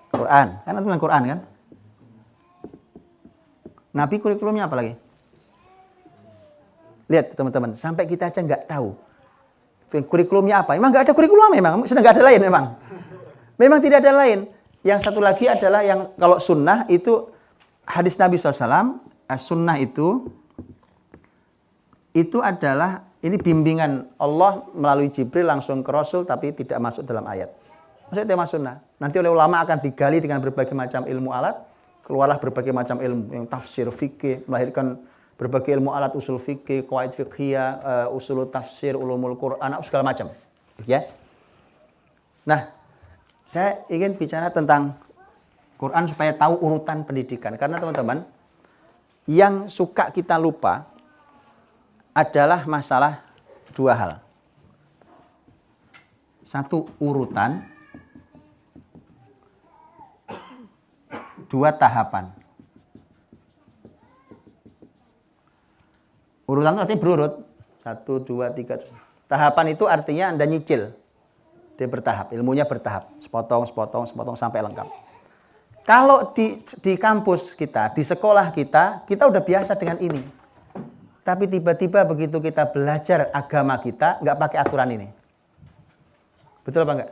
Quran. Kan itu dengan Quran kan? Nabi kurikulumnya apa lagi? Lihat teman-teman, sampai kita aja nggak tahu kurikulumnya apa. Emang nggak ada kurikulum memang, sudah nggak ada lain memang. Memang tidak ada lain. Yang satu lagi adalah yang kalau sunnah itu hadis Nabi SAW, sunnah itu adalah ini bimbingan Allah melalui Jibril langsung ke Rasul tapi tidak masuk dalam ayat. Maksudnya tema sunnah. Nanti oleh ulama akan digali dengan berbagai macam ilmu alat, keluarlah berbagai macam ilmu yang tafsir fikih, melahirkan berbagai ilmu alat usul fikih, qawaid fiqhiyah, usul tafsir, ulumul Quran, segala macam. Ya. Nah, saya ingin bicara tentang Quran supaya tahu urutan pendidikan. Karena teman-teman, yang suka kita lupa adalah masalah dua hal. Satu, urutan. Dua, tahapan. Urutan itu artinya berurut. 1, 2, 3. Tahapan itu artinya Anda nyicil. Dia bertahap, ilmunya bertahap. Sepotong sampai lengkap. Kalau di kampus kita, di sekolah kita udah biasa dengan ini. Tapi tiba-tiba begitu kita belajar agama kita, nggak pakai aturan ini. Betul apa enggak?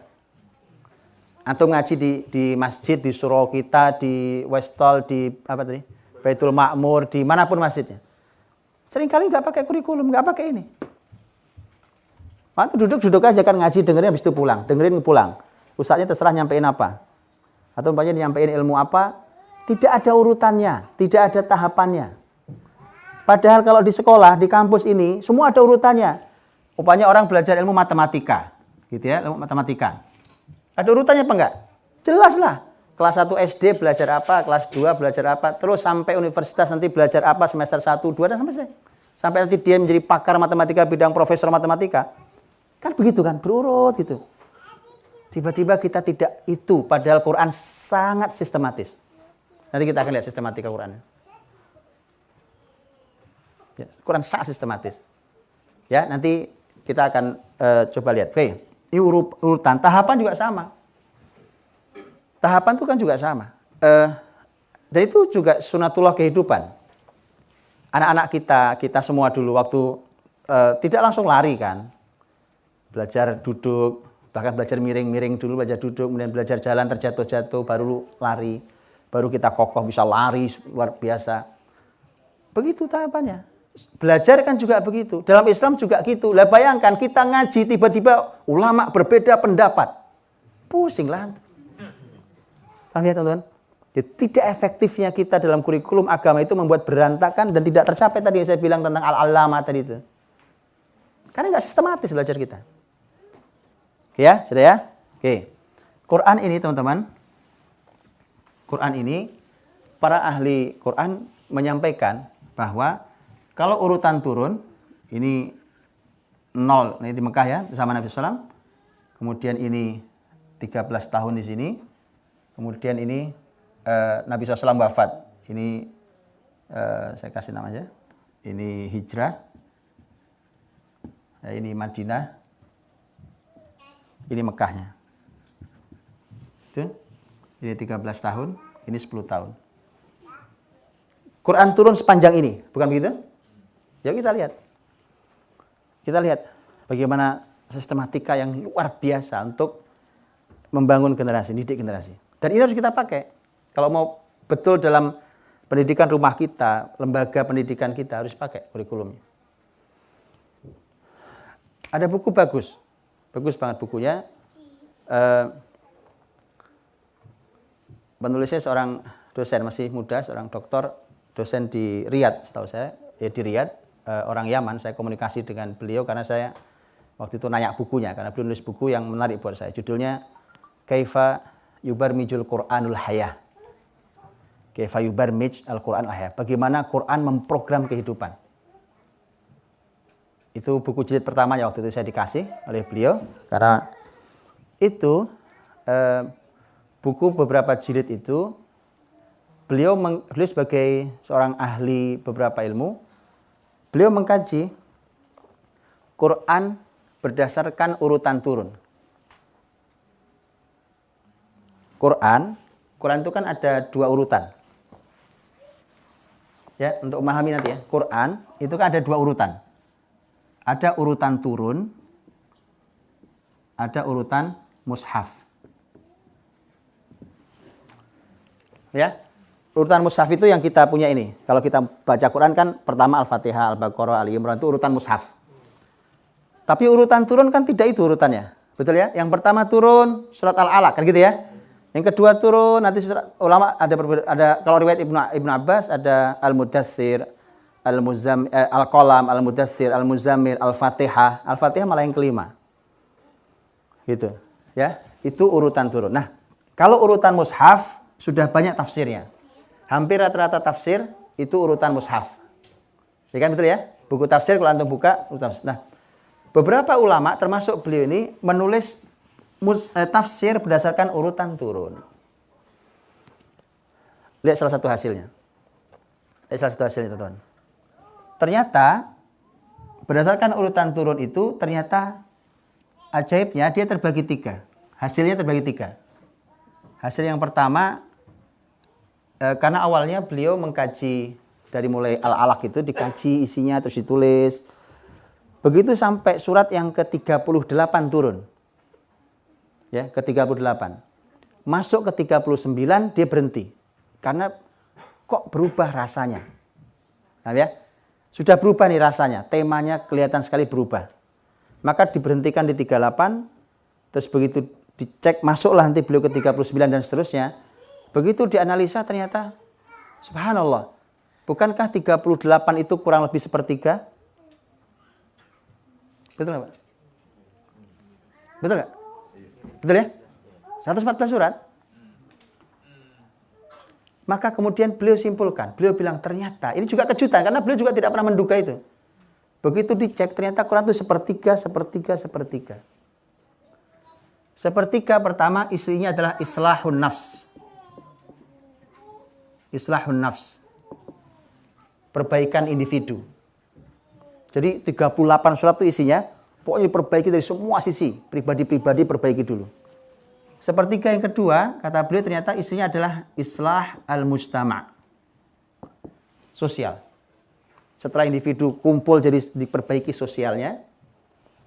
Antum ngaji di masjid, di surau kita, di Westall, di apa tadi? Baitul Ma'mur, di manapun masjidnya. Seringkali nggak pakai kurikulum, nggak pakai ini. Antum duduk aja kan ngaji, dengerin habis itu pulang. Dengerin pulang. Ustaznya terserah nyampein apa. Atau umpamanya nyampein ilmu apa. Tidak ada urutannya, tidak ada tahapannya. Padahal kalau di sekolah, di kampus ini, semua ada urutannya. Umpamanya orang belajar ilmu matematika. Gitu ya, ilmu matematika. Ada urutannya apa enggak? Jelas lah. Kelas 1 SD belajar apa, kelas 2 belajar apa, terus sampai universitas nanti belajar apa, semester 1, 2, dan sampai selesai. Sampai nanti dia menjadi pakar matematika, bidang profesor matematika. Kan begitu kan, berurut gitu. Tiba-tiba kita tidak itu, padahal Quran sangat sistematis. Nanti kita akan lihat sistematika Quran. Ya, Quran sangat sistematis. Ya, nanti kita akan coba lihat. Oke, ini urutan tahapan juga sama. Tahapan itu kan juga sama. Dan itu juga sunatullah kehidupan. Anak-anak kita semua dulu waktu tidak langsung lari kan. Belajar duduk, bahkan belajar miring-miring dulu, belajar duduk, kemudian belajar jalan terjatuh-jatuh, baru lari. Baru kita kokoh bisa lari luar biasa. Begitu tahapannya. Belajar kan juga begitu. Dalam Islam juga gitu. Lah bayangkan kita ngaji tiba-tiba ulama berbeda pendapat. Pusing lah. Paham ya teman-teman? Tidak efektifnya kita dalam kurikulum agama itu membuat berantakan dan tidak tercapai tadi yang saya bilang tentang al-alama tadi itu. Karena nggak sistematis belajar kita. Oke ya, sudah ya? Oke. Quran ini teman-teman. Quran ini para ahli Quran menyampaikan bahwa kalau urutan turun, ini 0, ini di Mekah ya, bersama Nabi SAW. Kemudian ini 13 tahun di sini. Kemudian ini Nabi SAW wafat. Ini saya kasih nama aja. Ini hijrah. Ya, ini Madinah. Ini Mekahnya. Itu. Ini 13 tahun, ini 10 tahun. Quran turun sepanjang ini, bukan begitu? Ya kita lihat. Kita lihat bagaimana sistematika yang luar biasa untuk membangun generasi, didik generasi. Dan ini harus kita pakai. Kalau mau betul dalam pendidikan rumah kita, lembaga pendidikan kita harus pakai kurikulumnya. Ada buku bagus. Bagus banget bukunya. Penulisnya seorang dosen masih muda, seorang doktor, dosen di Riyadh, setahu saya, ya di Riyadh. Orang Yaman, saya komunikasi dengan beliau karena saya waktu itu nanya bukunya, karena beliau nulis buku yang menarik buat saya. Judulnya Kaifa Yubarmijul Qur'anul Hayah. Kaifa Yubarmij Al-Qur'anul Hayah. Bagaimana Quran memprogram kehidupan. Itu buku jilid pertama yang waktu itu saya dikasih oleh beliau. Karena itu buku beberapa jilid itu beliau sebagai seorang ahli beberapa ilmu. Beliau mengkaji Quran berdasarkan urutan turun. Quran itu kan ada 2 urutan. Ya, untuk memahami nanti ya. Quran itu kan ada 2 urutan. Ada urutan turun, ada urutan mushaf. Ya. Urutan mushaf itu yang kita punya ini. Kalau kita baca Quran kan pertama Al-Fatihah, Al-Baqarah, Ali Imran itu urutan mushaf. Tapi urutan turun kan tidak itu urutannya. Betul ya? Yang pertama turun surat Al-Alaq kan gitu ya. Yang kedua turun nanti surat ulama ada kalau riwayat Ibnu Abbas ada Al-Mudaththir, Al-Qalam, Al-Mudaththir, Al-Muzammil, Al-Fatihah. Al-Fatihah malah yang kelima. Gitu. Ya, itu urutan turun. Nah, kalau urutan mushaf sudah banyak tafsirnya. Hampir rata-rata tafsir itu urutan mushaf. Ya kan betul ya? Buku tafsir kalau antum buka urutan. Nah, beberapa ulama termasuk beliau ini menulis tafsir berdasarkan urutan turun. Lihat salah satu hasilnya. Lihat salah satu hasilnya, teman-teman. Ternyata berdasarkan urutan turun itu ternyata ajaibnya dia terbagi 3. Hasilnya terbagi 3. Hasil yang pertama karena awalnya beliau mengkaji dari mulai Al-Alaq itu dikaji isinya terus ditulis. Begitu sampai surat yang ke-38 turun. Ya, ke-38. Masuk ke 39 dia berhenti. Karena kok berubah rasanya. Nah, ya. Sudah berubah nih rasanya, temanya kelihatan sekali berubah. Maka diberhentikan di 38, terus begitu dicek masuklah nanti beliau ke 39 dan seterusnya. Begitu dianalisa ternyata, subhanallah, bukankah 38 itu kurang lebih sepertiga? Betul nggak Pak? Betul nggak? Betul ya? 114 surat. Maka kemudian beliau simpulkan, beliau bilang ternyata, ini juga kejutan, karena beliau juga tidak pernah menduga itu. Begitu dicek, ternyata Quran itu sepertiga. Sepertiga pertama isinya adalah islahun nafs. Islahun nafs. Perbaikan individu. Jadi 38 surat itu isinya, pokoknya diperbaiki dari semua sisi. Pribadi-pribadi perbaiki dulu. Sepertiga yang kedua, kata beliau ternyata isinya adalah islah al-mujtama'. Sosial. Setelah individu kumpul jadi diperbaiki sosialnya.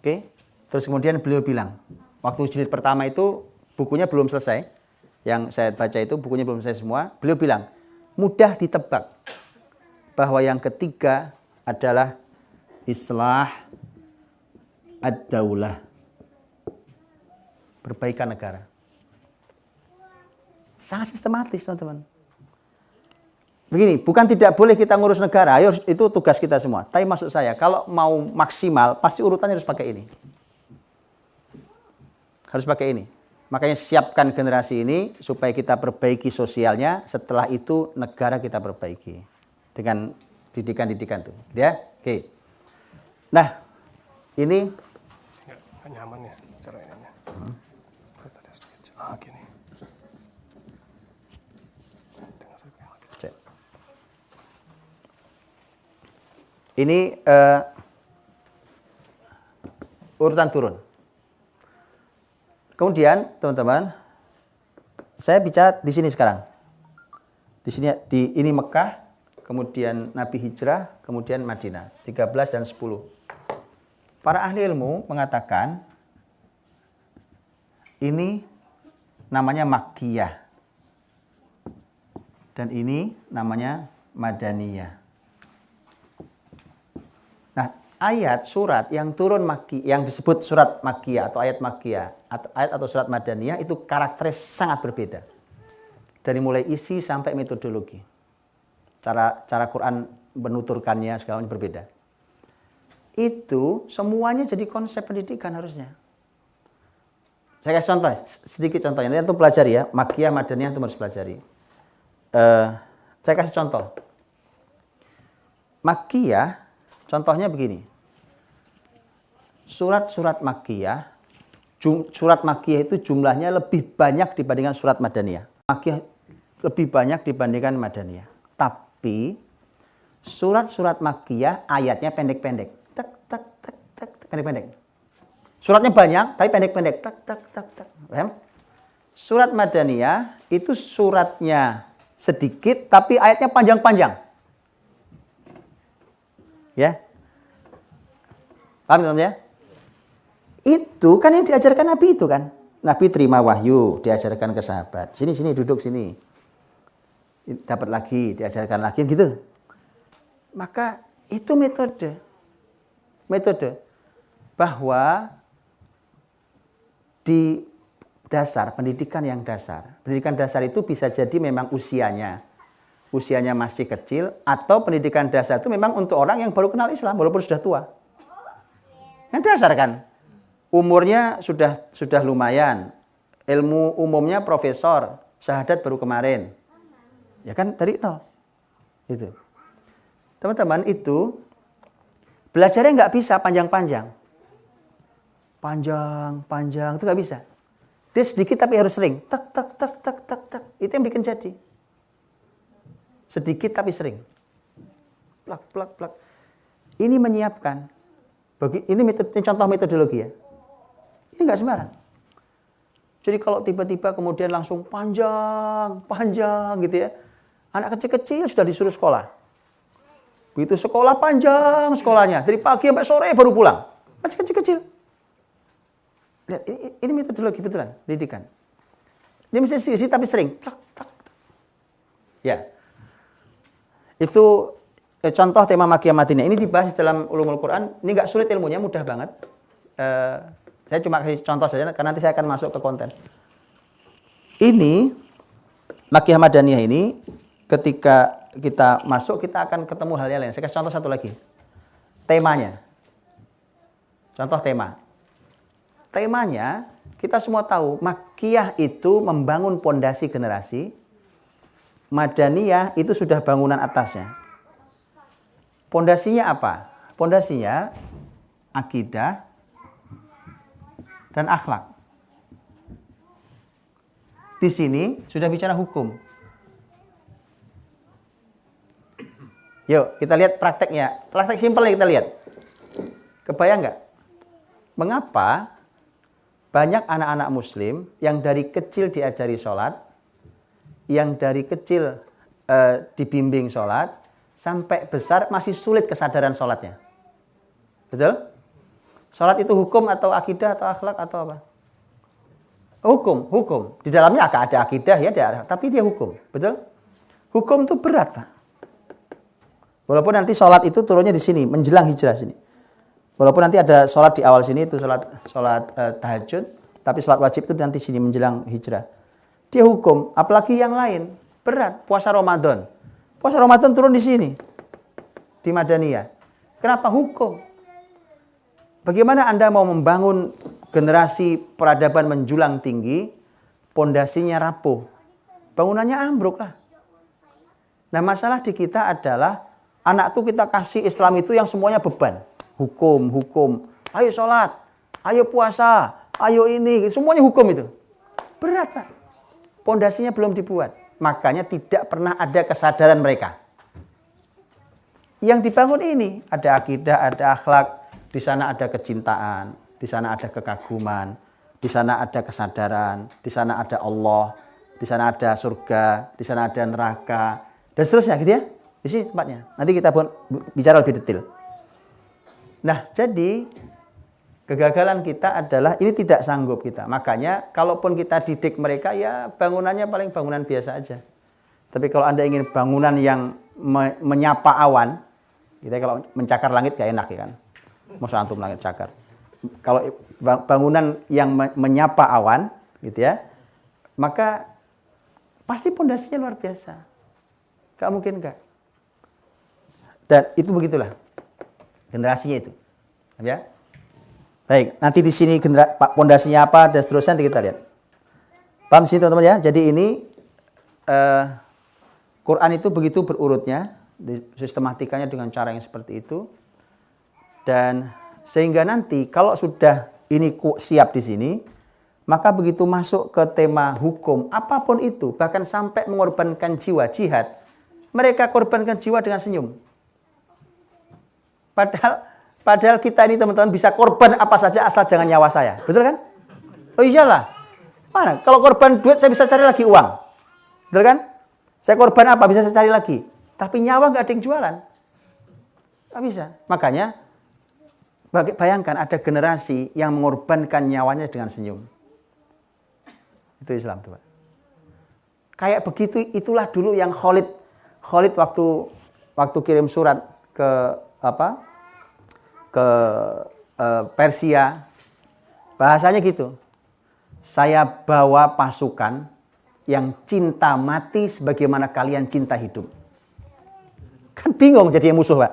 Oke. Terus kemudian beliau bilang, waktu jilid pertama itu bukunya belum selesai. Yang saya baca itu bukunya belum selesai semua. Beliau bilang, mudah ditebak bahwa yang ketiga adalah islah ad-daulah. Perbaikan negara. Sangat sistematis, teman-teman. Begini, bukan tidak boleh kita ngurus negara, ayo itu tugas kita semua. Tapi maksud saya, kalau mau maksimal, pasti urutannya harus pakai ini. Harus pakai ini. Makanya siapkan generasi ini supaya kita perbaiki sosialnya, setelah itu negara kita perbaiki. Dengan didikan-didikan tuh. Ya? Oke. Nah, ini nggak nyaman ya cara ininya. Gini. Cek. Ini urutan turun. Kemudian, teman-teman, saya bicara di sini sekarang. Di sini ini Mekah, kemudian Nabi hijrah, kemudian Madinah, 13 dan 10. Para ahli ilmu mengatakan ini namanya Makkiyah. Dan ini namanya Madaniyah. Nah, ayat surat yang turun Makki, yang disebut surat Makkiyah atau ayat Makkiyah, ayat atau surat Madaniyah itu karakternya sangat berbeda. Dari mulai isi sampai metodologi. Cara Quran menuturkannya segala macam berbeda. Itu semuanya jadi konsep pendidikan harusnya. Saya kasih contoh, sedikit contohnya. Nanti antum pelajari ya, Makkiyah, Madaniyah antum harus pelajari. Saya kasih contoh. Makkiyah, contohnya begini. Surat-surat Makkiyah, surat Makkiyah itu jumlahnya lebih banyak dibandingkan surat Madaniyah. Makkiyah lebih banyak dibandingkan Madaniyah. Tapi surat-surat Makkiyah ayatnya pendek-pendek. Tak tak tak tak pendek-pendek. Suratnya banyak tapi pendek-pendek. Tak tak tak tak. Paham? Surat Madaniyah itu suratnya sedikit tapi ayatnya panjang-panjang. Ya. Paham teman-teman ya? Itu kan yang diajarkan Nabi itu kan. Nabi terima wahyu, diajarkan ke sahabat. Sini duduk sini. Dapat lagi, diajarkan lagi gitu. Maka itu metode bahwa di dasar pendidikan dasar itu bisa jadi memang usianya masih kecil, atau pendidikan dasar itu memang untuk orang yang baru kenal Islam walaupun sudah tua. Yang dasar kan umurnya sudah lumayan, ilmu umumnya profesor, syahadat baru kemarin. Ya kan tadi nol. Itu. Teman-teman, itu belajarnya nggak bisa panjang-panjang. Panjang itu nggak bisa. Dia sedikit tapi harus sering. Tak tak tak tak tak tak. Itu yang bikin jadi. Sedikit tapi sering. Plak plak plak. Ini menyiapkan. Ini contoh metodologi ya. Ini nggak sembarang. Jadi kalau tiba-tiba kemudian langsung panjang gitu ya. Anak kecil-kecil sudah disuruh sekolah. Begitu sekolah panjang sekolahnya. Dari pagi sampai sore baru pulang. Masih kecil-kecil. Lihat, ini metodologi betulan, pendidikan. Dia mesti sisi tapi sering. Ya. Itu contoh tema Makkiyah Madinah. Ini dibahas dalam Ulumul Quran. Ini nggak sulit ilmunya, mudah banget. Saya cuma kasih contoh saja, karena nanti saya akan masuk ke konten. Ini, Makkiyah Madaniyah ini, ketika kita masuk, kita akan ketemu hal yang lain. Saya kasih contoh satu lagi. Temanya. Contoh tema. Temanya, kita semua tahu, Makkiyah itu membangun pondasi generasi, Madaniyah itu sudah bangunan atasnya. Pondasinya apa? Pondasinya akidah dan akhlak. Di sini sudah bicara hukum. Yuk, kita lihat prakteknya. Praktek simpelnya kita lihat. Kebayang nggak? Mengapa banyak anak-anak muslim yang dari kecil diajari sholat, yang dari kecil dibimbing sholat, sampai besar masih sulit kesadaran sholatnya? Betul? Sholat itu hukum atau akidah atau akhlak atau apa? Hukum. Di dalamnya agak ada akidah ya, tapi dia hukum. Betul? Hukum itu berat, Pak. Walaupun nanti sholat itu turunnya di sini, menjelang hijrah sini. Walaupun nanti ada sholat di awal sini, itu sholat tahajud, tapi sholat wajib itu nanti sini menjelang hijrah. Dia hukum, apalagi yang lain. Berat, puasa Ramadan. Puasa Ramadan turun di sini, di Madaniyah. Kenapa hukum? Bagaimana Anda mau membangun generasi peradaban menjulang tinggi, pondasinya rapuh, bangunannya ambruk lah. Nah, masalah di kita adalah anak tuh kita kasih Islam itu yang semuanya beban. Hukum. Ayo sholat, ayo puasa, ayo ini. Semuanya hukum itu. Berat, Pak. Pondasinya belum dibuat. Makanya tidak pernah ada kesadaran mereka. Yang dibangun ini, ada akidah, ada akhlak. Di sana ada kecintaan, di sana ada kekaguman, di sana ada kesadaran, di sana ada Allah, di sana ada surga, di sana ada neraka, dan seterusnya gitu ya. Di sini tempatnya. Nanti kita bicara lebih detail. Nah, jadi kegagalan kita adalah ini tidak sanggup kita. Makanya kalaupun kita didik mereka ya bangunannya paling bangunan biasa aja. Tapi kalau Anda ingin bangunan yang menyapa awan, kita kalau mencakar langit gak enak ya kan. Masa antum langit cakar. Kalau bangunan yang menyapa awan gitu ya, maka pasti pondasinya luar biasa. Gak mungkin enggak. Dan itu begitulah generasinya itu, ya. Baik, nanti di sini pondasinya apa dan seterusnya nanti kita lihat. Paham sih teman-teman ya? Jadi ini Quran itu begitu berurutnya, sistematikanya dengan cara yang seperti itu, dan sehingga nanti kalau sudah ini siap di sini, maka begitu masuk ke tema hukum apapun itu, bahkan sampai mengorbankan jiwa jihad, mereka korbankan jiwa dengan senyum. Padahal kita ini teman-teman bisa korban apa saja asal jangan nyawa saya. Betul kan? Oh iyalah. Mana? Kalau korban duit saya bisa cari lagi uang. Betul kan? Saya korban apa? Bisa saya cari lagi. Tapi nyawa nggak ada yang jualan. Nggak bisa. Makanya bayangkan ada generasi yang mengorbankan nyawanya dengan senyum. Itu Islam tuh, Pak. Kayak begitu itulah dulu yang Khalid waktu kirim surat ke Persia, bahasanya gitu. Saya bawa pasukan yang cinta mati sebagaimana kalian cinta hidup. Kan bingung jadi musuh, Pak.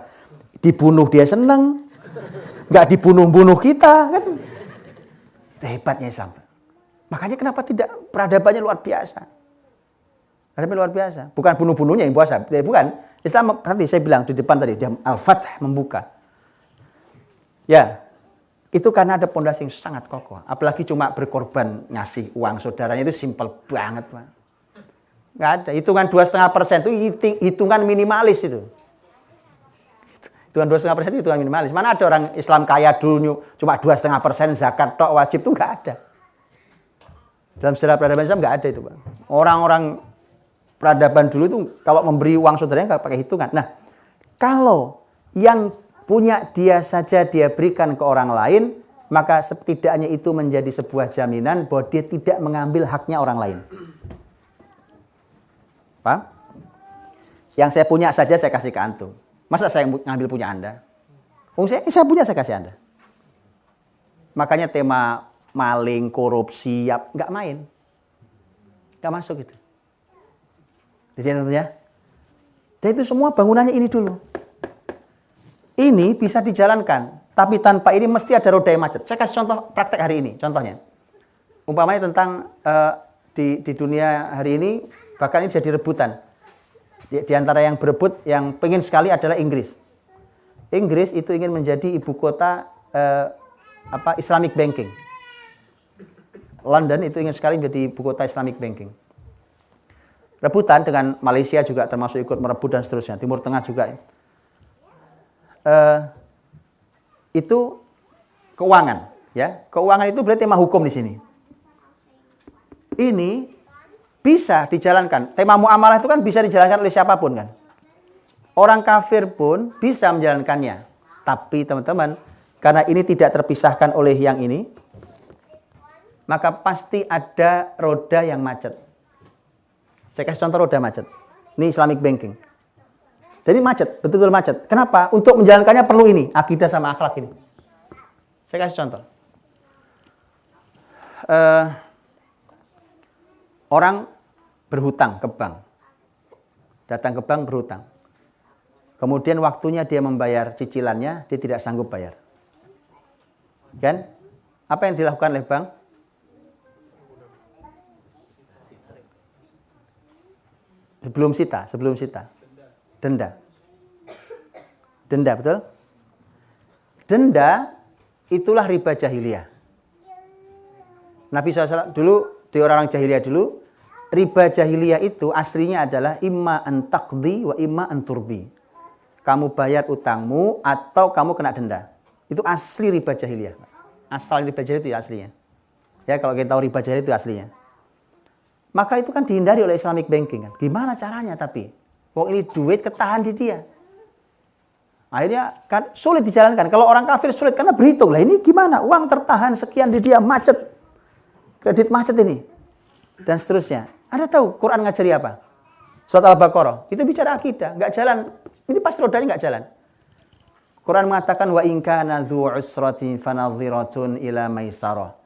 Dibunuh dia seneng, nggak dibunuh-bunuh kita, kan? Itu hebatnya Islam, Pak. Makanya kenapa tidak peradabannya luar biasa? Peradaban luar biasa. Bukan bunuh-bunuhnya yang puasa, bukan. Islam nanti saya bilang di depan tadi, dia Al-Fath membuka. Ya, itu karena ada pondasi yang sangat kokoh. Apalagi cuma berkorban ngasih uang saudaranya itu simpel banget, Pak. Nggak ada. Hitungan 2,5% itu hitungan minimalis itu. Hitungan 2,5% itu hitungan minimalis. Mana ada orang Islam kaya dulu cuma 2,5% zakat tok wajib itu nggak ada. Dalam sejarah peradaban Islam nggak ada itu, Pak. Orang-orang peradaban dulu itu kalau memberi uang saudaranya nggak pakai hitungan. Nah, kalau yang punya dia saja dia berikan ke orang lain, maka setidaknya itu menjadi sebuah jaminan bahwa dia tidak mengambil haknya orang lain. Paham? Yang saya punya saja saya kasih ke antum. Masa saya ngambil punya Anda? Saya punya saya kasih Anda. Makanya tema maling, korupsi, ya nggak main. Nggak masuk itu. Di sini tentunya. Dan itu semua bangunannya ini dulu. Ini bisa dijalankan, tapi tanpa ini mesti ada roda yang macet. Saya kasih contoh praktek hari ini, contohnya. Umpamanya tentang di dunia hari ini, bahkan ini jadi rebutan. Di antara yang berebut, yang pengen sekali adalah Inggris. Inggris itu ingin menjadi ibu kota Islamic banking. London itu ingin sekali menjadi ibu kota Islamic banking. Rebutan dengan Malaysia juga termasuk ikut merebut dan seterusnya. Timur Tengah juga. itu keuangan, ya. Keuangan itu berarti tema hukum di sini. Ini bisa dijalankan. Tema muamalah itu kan bisa dijalankan oleh siapapun kan. Orang kafir pun bisa menjalankannya. Tapi teman-teman, karena ini tidak terpisahkan oleh yang ini, maka pasti ada roda yang macet. Saya kasih contoh roda macet. Ini Islamic banking. Jadi macet, betul-betul macet. Kenapa? Untuk menjalankannya perlu ini, akidah sama akhlak ini. Saya kasih contoh. Orang berhutang ke bank. Datang ke bank berhutang. Kemudian waktunya dia membayar cicilannya, dia tidak sanggup bayar. Kan? Apa yang dilakukan oleh bank? Sebelum sita. Denda. Denda, betul? Denda itulah riba jahiliyah. Nabi SAW dulu, di orang-orang jahiliyah dulu, riba jahiliyah itu aslinya adalah imma an taqdi wa imma an turbi. Kamu bayar utangmu atau kamu kena denda. Itu asli riba jahiliyah. Asal riba jahiliyah itu aslinya. Ya, kalau kita tahu riba jahiliyah itu aslinya. Maka itu kan dihindari oleh Islamic banking kan. Gimana caranya tapi? Wong ini duit ketahan di dia. Akhirnya kan sulit dijalankan. Kalau orang kafir sulit karena berhitung. Lah ini gimana? Uang tertahan sekian di dia, macet. Kredit macet ini. Dan seterusnya. Ada tahu Quran ngajari apa? Surat Al-Baqarah. Itu bicara akidah. Nggak jalan. Ini pasti rodanya nggak jalan. Quran mengatakan wa in kana dzu usratin fanadhiratun ila maisarah.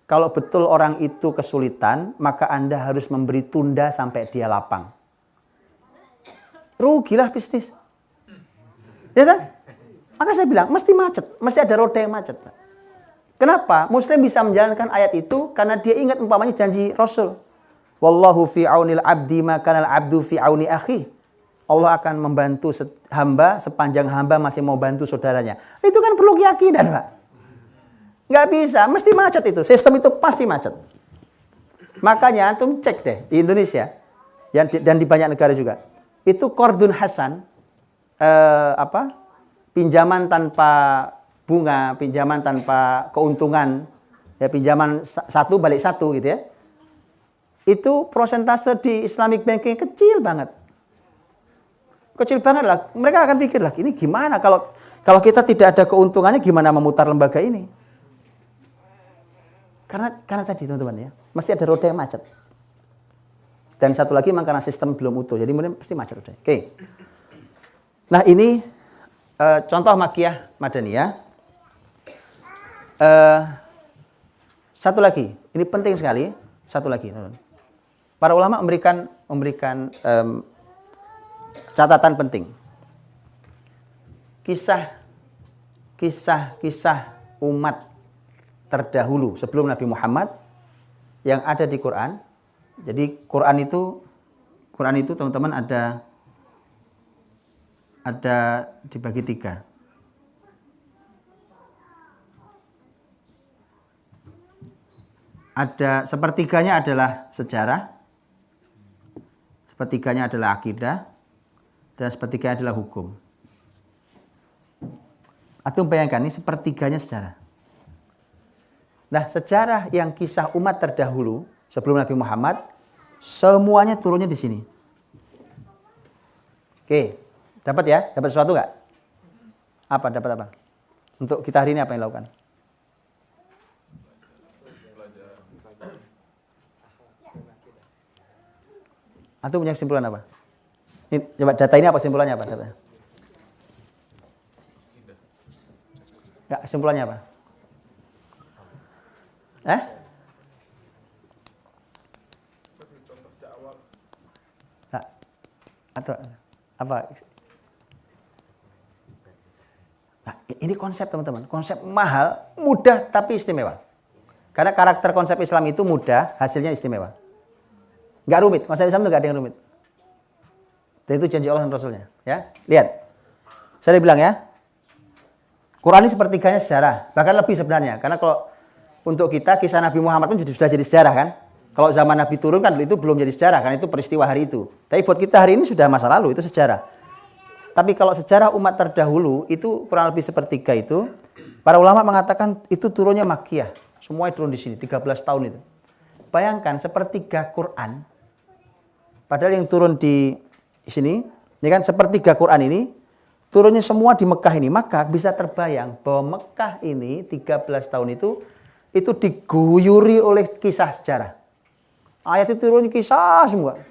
Kalau betul orang itu kesulitan, maka Anda harus memberi tunda sampai dia lapang. Rugilah bisnis. Ya kan? Maka saya bilang, mesti macet. Mesti ada roda yang macet. Kenapa? Muslim bisa menjalankan ayat itu karena dia ingat umpamanya janji Rasul. Wallahu fi aunil abdi ma kana al-abdu fi auni akhi. Allah akan membantu hamba sepanjang hamba masih mau bantu saudaranya. Itu kan perlu keyakinan, Pak. Nggak bisa, mesti macet itu. Sistem itu pasti macet. Makanya antum cek deh di Indonesia dan di banyak negara juga. Itu qardun hasan, pinjaman tanpa bunga, pinjaman tanpa keuntungan, ya pinjaman satu balik satu gitu ya. Itu prosentase di Islamic banking kecil banget. Kecil banget lah. Mereka akan pikir lah, ini gimana kalau kita tidak ada keuntungannya, gimana memutar lembaga ini? Karena tadi teman-teman ya, masih ada roda yang macet. Dan satu lagi memang karena sistem belum utuh, jadi kemudian pasti macet roda. Oke. Nah ini contoh makiyah madaniyah. Satu lagi, ini penting sekali. Satu lagi, teman-teman. Para ulama memberikan catatan penting. Kisah umat terdahulu sebelum Nabi Muhammad yang ada di Quran. Jadi Quran itu teman-teman ada dibagi 3. Ada sepertiganya adalah sejarah, sepertiganya adalah akidah, dan sepertiganya adalah hukum. Antum bayangkan ini sepertiganya sejarah. Nah, sejarah yang kisah umat terdahulu sebelum Nabi Muhammad semuanya turunnya di sini. Oke, dapat ya? Dapat sesuatu nggak? Apa? Dapat apa? Untuk kita hari ini apa yang dilakukan? Antum punya kesimpulan apa? Ini, coba data ini apa kesimpulannya apa? Data. Nggak, kesimpulannya apa? Nah, atau apa? Nah, ini konsep teman-teman, konsep mahal, mudah tapi istimewa. Karena karakter konsep Islam itu mudah, hasilnya istimewa. Nggak rumit, konsep Islam itu nggak ada yang rumit. Dan itu janji Allah dan Rasulnya. Ya, lihat, saya bilang ya, Quran ini sepertiganya sejarah, bahkan lebih sebenarnya. Karena kalau untuk kita kisah Nabi Muhammad pun sudah jadi sejarah kan. Kalau zaman Nabi turun kan itu belum jadi sejarah kan, itu peristiwa hari itu. Tapi buat kita hari ini sudah masa lalu, itu sejarah. Tapi kalau sejarah umat terdahulu itu kurang lebih sepertiga itu, para ulama mengatakan itu turunnya Makkiyah. Semua turun di sini, 13 tahun itu. Bayangkan sepertiga Quran, padahal yang turun di sini, ini kan sepertiga Quran ini, turunnya semua di Mekah ini. Maka bisa terbayang bahwa Mekah ini 13 tahun itu diguyuri oleh kisah sejarah. Ayat itu turun kisah semua.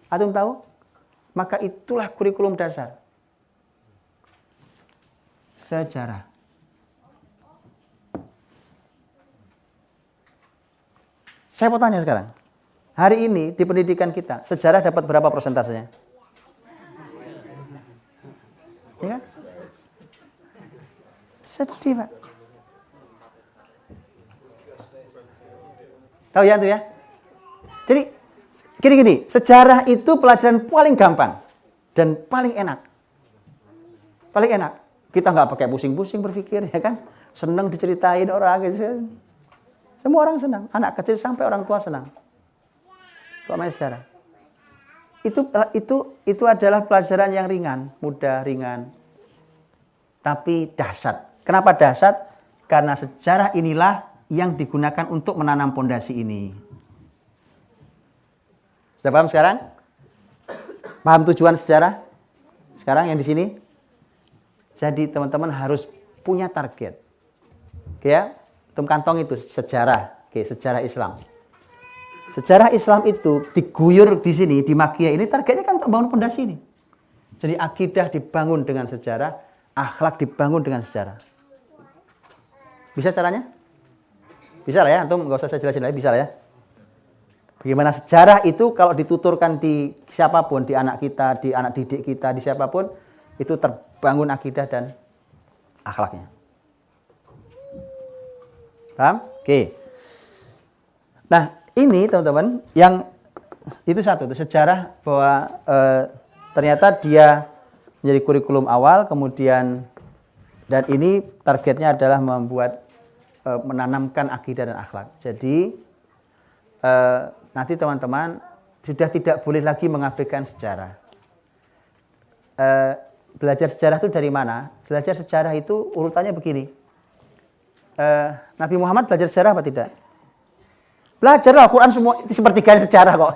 Antum tahu? Maka itulah kurikulum dasar. Sejarah. Saya mau tanya sekarang. Hari ini di pendidikan kita, sejarah dapat berapa persentasenya? Ya kan? Sedih, Pak. Tahu ya, itu ya? Jadi, gini, sejarah itu pelajaran paling gampang dan paling enak. Paling enak. Kita nggak pakai pusing-pusing berpikir, ya kan? Senang diceritain orang gitu. Semua orang senang. Anak kecil sampai orang tua senang. Kok main sejarah? Itu adalah pelajaran yang ringan, mudah, ringan. Tapi dahsyat. Kenapa dahsyat? Karena sejarah inilah yang digunakan untuk menanam pondasi ini. Sudah paham sekarang? Paham tujuan sejarah? Sekarang yang di sini? Jadi teman-teman harus punya target. Oke ya? Tum kantong itu sejarah. Oke, sejarah Islam. Sejarah Islam itu diguyur di sini, di Makkiyah ini targetnya kan untuk bangun pondasi ini. Jadi akidah dibangun dengan sejarah, akhlak dibangun dengan sejarah. Bisa caranya? Bisa lah ya, antum nggak usah saya jelasin lagi, bisa lah ya. Bagaimana sejarah itu kalau dituturkan di siapapun, di anak kita, di anak didik kita, di siapapun, itu terbangun akidah dan akhlaknya. Paham? Oke. Nah, ini teman-teman, yang itu satu, itu sejarah bahwa ternyata dia menjadi kurikulum awal, kemudian dan ini targetnya adalah membuat menanamkan akidah dan akhlak. Jadi nanti teman-teman sudah tidak boleh lagi mengabaikan sejarah. Belajar sejarah itu dari mana? Belajar sejarah itu urutannya begini. Nabi Muhammad belajar sejarah apa tidak? Belajarlah, Quran semua sepertiganya sejarah kok.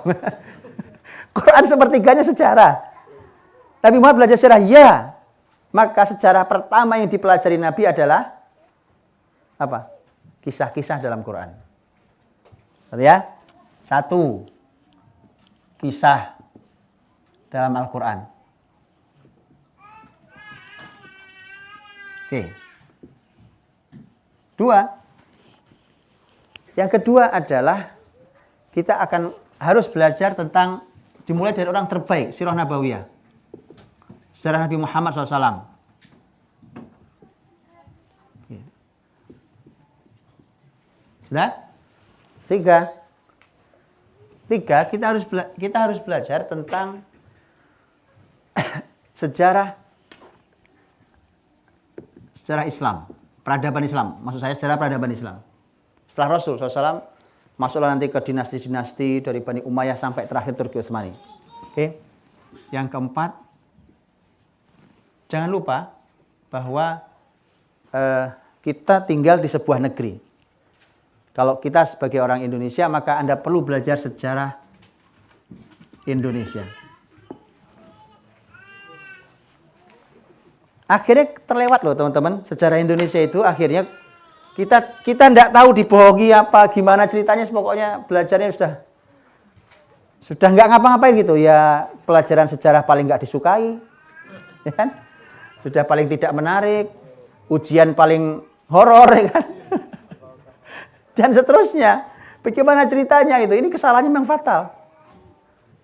Quran sepertiganya sejarah. Nabi Muhammad belajar sejarah, ya. Maka sejarah pertama yang dipelajari Nabi adalah apa? Kisah-kisah dalam Quran. Ya? Satu, kisah dalam Al-Quran. Oke. Dua, yang kedua adalah kita akan harus belajar tentang dimulai dari orang terbaik, sirah nabawiyah. Sejarah Nabi Muhammad SAW. Sudah? Tiga, kita harus belajar tentang sejarah Islam, peradaban Islam. Maksud saya sejarah peradaban Islam. Setelah Rasul SAW, masuklah nanti ke dinasti-dinasti dari Bani Umayyah sampai terakhir Turki Utsmani. Oke. Yang keempat, jangan lupa bahwa kita tinggal di sebuah negeri. Kalau kita sebagai orang Indonesia, maka Anda perlu belajar sejarah Indonesia. Akhirnya terlewat loh teman-teman, sejarah Indonesia itu akhirnya kita tidak tahu dibohongi apa, gimana ceritanya, pokoknya belajarnya sudah nggak ngapa-ngapain gitu. Ya pelajaran sejarah paling nggak disukai, ya kan? Sudah paling tidak menarik, ujian paling horor, ya kan? Dan seterusnya. Bagaimana ceritanya itu? Ini kesalahannya memang fatal.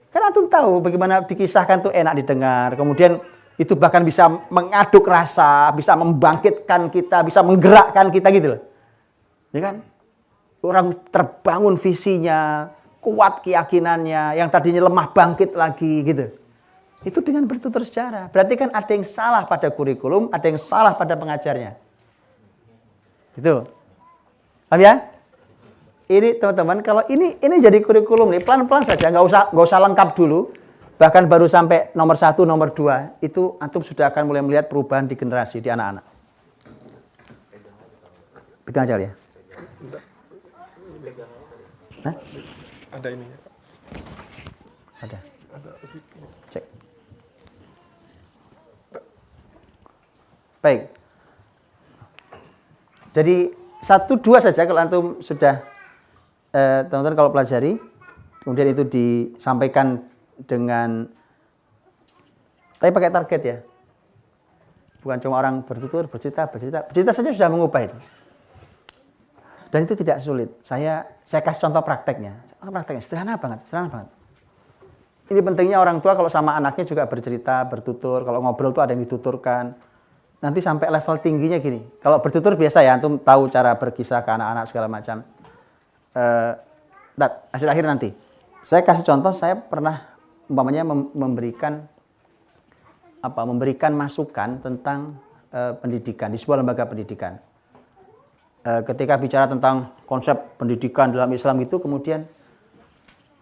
Karena antum tahu bagaimana dikisahkan tuh enak didengar. Kemudian itu bahkan bisa mengaduk rasa, bisa membangkitkan kita, bisa menggerakkan kita gitu loh. Ya kan? Orang terbangun visinya, kuat keyakinannya, yang tadinya lemah bangkit lagi gitu. Itu dengan bertutur sejarah. Berarti kan ada yang salah pada kurikulum, ada yang salah pada pengajarnya. Gitu. Paham ya? Ini teman-teman, kalau ini jadi kurikulum nih, pelan-pelan saja, nggak usah lengkap dulu. Bahkan baru sampai nomor 1, nomor 2, itu antum sudah akan mulai melihat perubahan di generasi, di anak-anak. Pegang aja ya. Hah? Ada ininya. Ada. Ada. Cek. Baik. Jadi 1, 2 saja kalau antum sudah teman-teman kalau pelajari, kemudian itu disampaikan dengan tapi pakai target ya. Bukan cuma orang bertutur, bercerita saja sudah mengubah itu. Dan itu tidak sulit. Saya kasih contoh prakteknya. Prakteknya sederhana banget. Ini pentingnya orang tua kalau sama anaknya juga bercerita, bertutur. Kalau ngobrol tuh ada yang dituturkan. Nanti sampai level tingginya gini. Kalau bertutur biasa ya, antum tahu cara berkisah ke anak-anak segala macam. Hasil akhir nanti. Saya kasih contoh, saya pernah umpamanya memberikan masukan tentang pendidikan di sebuah lembaga pendidikan. Ketika bicara tentang konsep pendidikan dalam Islam itu, kemudian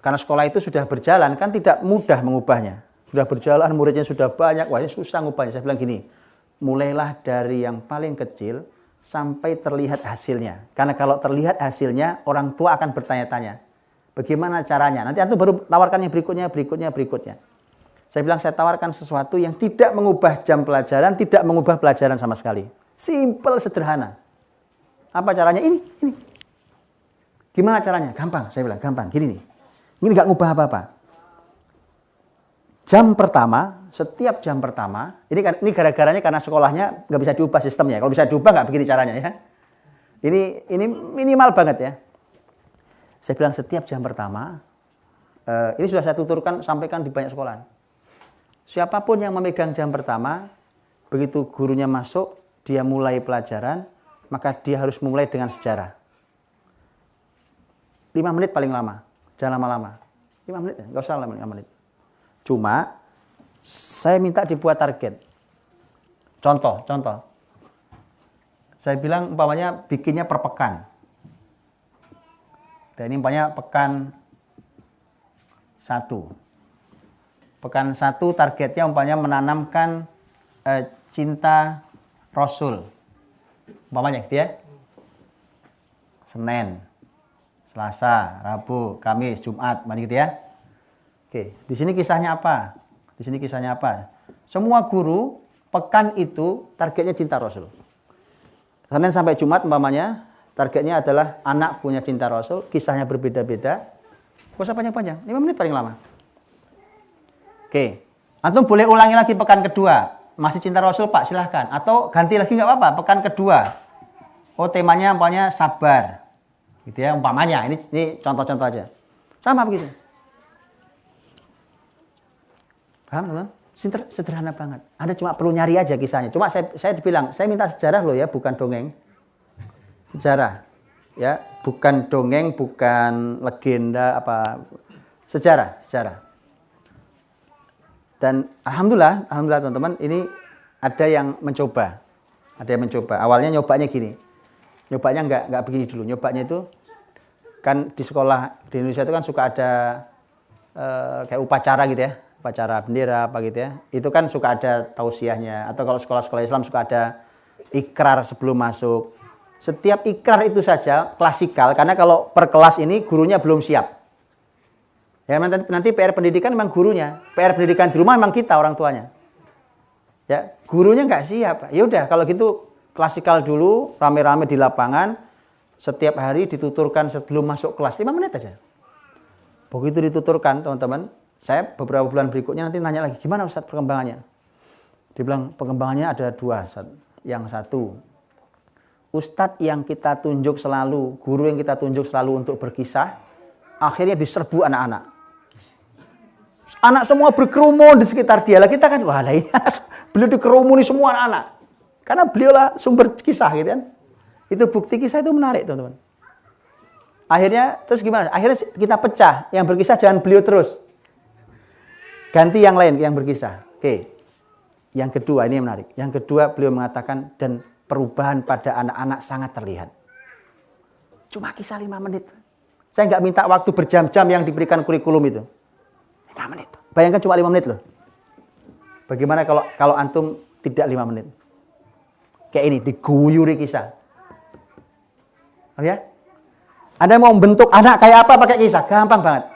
karena sekolah itu sudah berjalan, kan tidak mudah mengubahnya. Sudah berjalan, muridnya sudah banyak, wah ini susah ngubahnya. Saya bilang gini, mulailah dari yang paling kecil sampai terlihat hasilnya. Karena kalau terlihat hasilnya, orang tua akan bertanya-tanya, bagaimana caranya? Nanti antum baru tawarkan yang berikutnya. Saya bilang, saya tawarkan sesuatu yang tidak mengubah jam pelajaran, tidak mengubah pelajaran sama sekali. Simple, sederhana. Apa caranya? Ini. Gimana caranya? Gampang, saya bilang, gampang. Gini nih. Ini nggak ngubah apa-apa. Setiap jam pertama, ini gara-garanya karena sekolahnya nggak bisa diubah sistemnya. Kalau bisa diubah nggak begini caranya ya. Ini minimal banget ya. Saya bilang setiap jam pertama, ini sudah saya tuturkan, sampaikan di banyak sekolah. Siapapun yang memegang jam pertama, begitu gurunya masuk, dia mulai pelajaran, maka dia harus mulai dengan sejarah. 5 menit paling lama, jangan lama-lama. 5 menit, nggak usah lama 5 menit. Cuma, saya minta dibuat target. Contoh. Saya bilang umpamanya bikinnya per pekan. Dan ini umpamanya pekan 1. Pekan 1 targetnya umpamanya menanamkan cinta Rasul. Umpamanya gitu ya. Senin, Selasa, Rabu, Kamis, Jumat, gitu ya. Oke, di sini kisahnya apa? Semua guru pekan itu targetnya cinta Rasul. Senin sampai Jumat umpamanya targetnya adalah anak punya cinta Rasul, kisahnya berbeda-beda. Gak usah panjang-panjang, 5 menit paling lama. Oke, antum boleh ulangi lagi pekan kedua. Masih cinta Rasul Pak, silahkan. Atau ganti lagi nggak apa-apa, pekan kedua. Oh, temanya umpamanya sabar. Gitu ya, umpamanya. Ini contoh-contoh aja. Sama begitu. Paham, teman? Sederhana banget. Anda cuma perlu nyari aja kisahnya. Cuma saya bilang, saya minta sejarah loh ya, bukan dongeng. Sejarah. Ya, bukan dongeng, bukan legenda apa. Sejarah. Dan alhamdulillah teman-teman, ini ada yang mencoba. Awalnya nyobanya gini. Nyobanya nggak begini dulu. Nyobanya itu kan di sekolah di Indonesia itu kan suka ada kayak upacara gitu ya. Upacara bendera apa gitu ya. Itu kan suka ada tausiahnya, atau kalau sekolah-sekolah Islam suka ada ikrar sebelum masuk. Setiap ikrar itu saja klasikal, karena kalau per kelas ini gurunya belum siap. Ya, nanti PR pendidikan memang gurunya, PR pendidikan di rumah memang kita orang tuanya. Ya, gurunya nggak siap. Ya udah, kalau gitu klasikal dulu, rame-rame di lapangan, setiap hari dituturkan sebelum masuk kelas 5 menit aja. Begitu dituturkan, teman-teman, saya beberapa bulan berikutnya nanti nanya lagi, gimana Ustadz perkembangannya? Dia bilang perkembangannya ada 2, Ustadz. Yang satu, Ustadz yang kita tunjuk selalu, guru yang kita tunjuk selalu untuk berkisah, akhirnya diserbu anak-anak. Anak semua berkerumun di sekitar dia. Lah kita kan, wah lah ini beliau dikerumuni semua anak-anak. Karena beliaulah sumber kisah gitu kan. Itu bukti kisah itu menarik, teman-teman. Akhirnya, terus gimana? Akhirnya kita pecah. Yang berkisah jangan beliau terus. Ganti yang lain yang berkisah. Oke. Yang kedua, ini yang menarik. Yang kedua beliau mengatakan, dan perubahan pada anak-anak sangat terlihat. Cuma kisah 5 menit. Saya nggak minta waktu berjam-jam yang diberikan kurikulum itu. 5 menit. Bayangkan cuma 5 menit loh. Bagaimana kalau antum tidak 5 menit? Kayak ini, diguyuri kisah. Ya? Anda mau membentuk anak kayak apa pakai kisah? Gampang banget.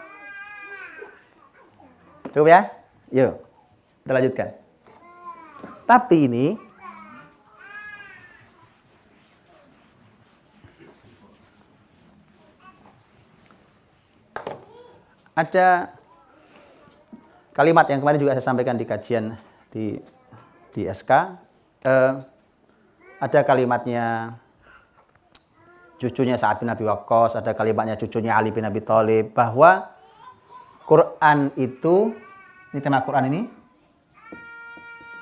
Cukup ya? Yuk, kita lanjutkan. Tapi ini ada kalimat yang kemarin juga saya sampaikan di kajian di SK. Ada kalimatnya cucunya Sa'ad bin Abi Waqqas, ada kalimatnya cucunya Ali bin Abi Thalib, bahwa Quran itu, ini tema Quran ini,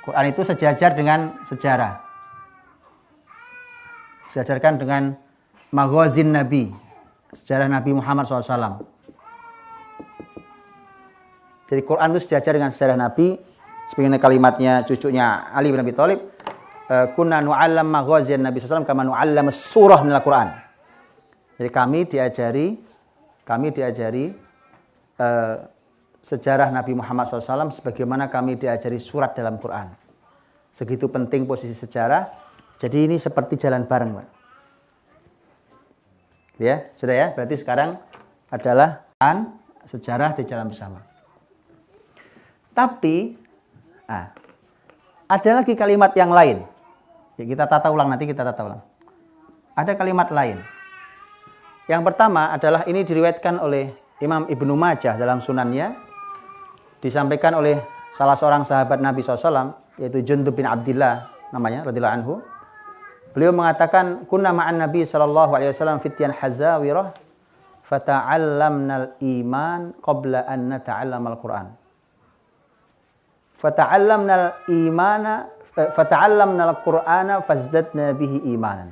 Quran itu sejajar dengan sejarah. Sejajarkan dengan maghazin Nabi, sejarah Nabi Muhammad SAW. Jadi Quran itu sejajar dengan sejarah Nabi, sebagaimana kalimatnya cucunya Ali bin Abi Thalib, kunna nu'allam maghazin Nabi SAW kama nu'allam surah minal Quran. Jadi kami diajari sejarah Nabi Muhammad SAW sebagaimana kami diajari surat dalam Quran. Segitu penting posisi sejarah. Jadi ini seperti jalan bareng, Pak. Ya, sudah ya. Berarti sekarang adalah sejarah di jalan bersama. Tapi ada lagi kalimat yang lain. Ya, kita tata ulang nanti, kita tata ulang. Ada kalimat lain. Yang pertama adalah ini diriwayatkan oleh Imam Ibnu Majah dalam sunannya. Disampaikan oleh salah seorang sahabat Nabi SAW, yaitu Jundub bin Abdillah namanya, radhiyallahu anhu. Beliau mengatakan, kunna ma'an Nabi SAW fityan hazawirah, fata'allamnal iman qabla an nata'allamal Qur'an. Fata'allamnal Qur'ana fazdadna bihi imanan.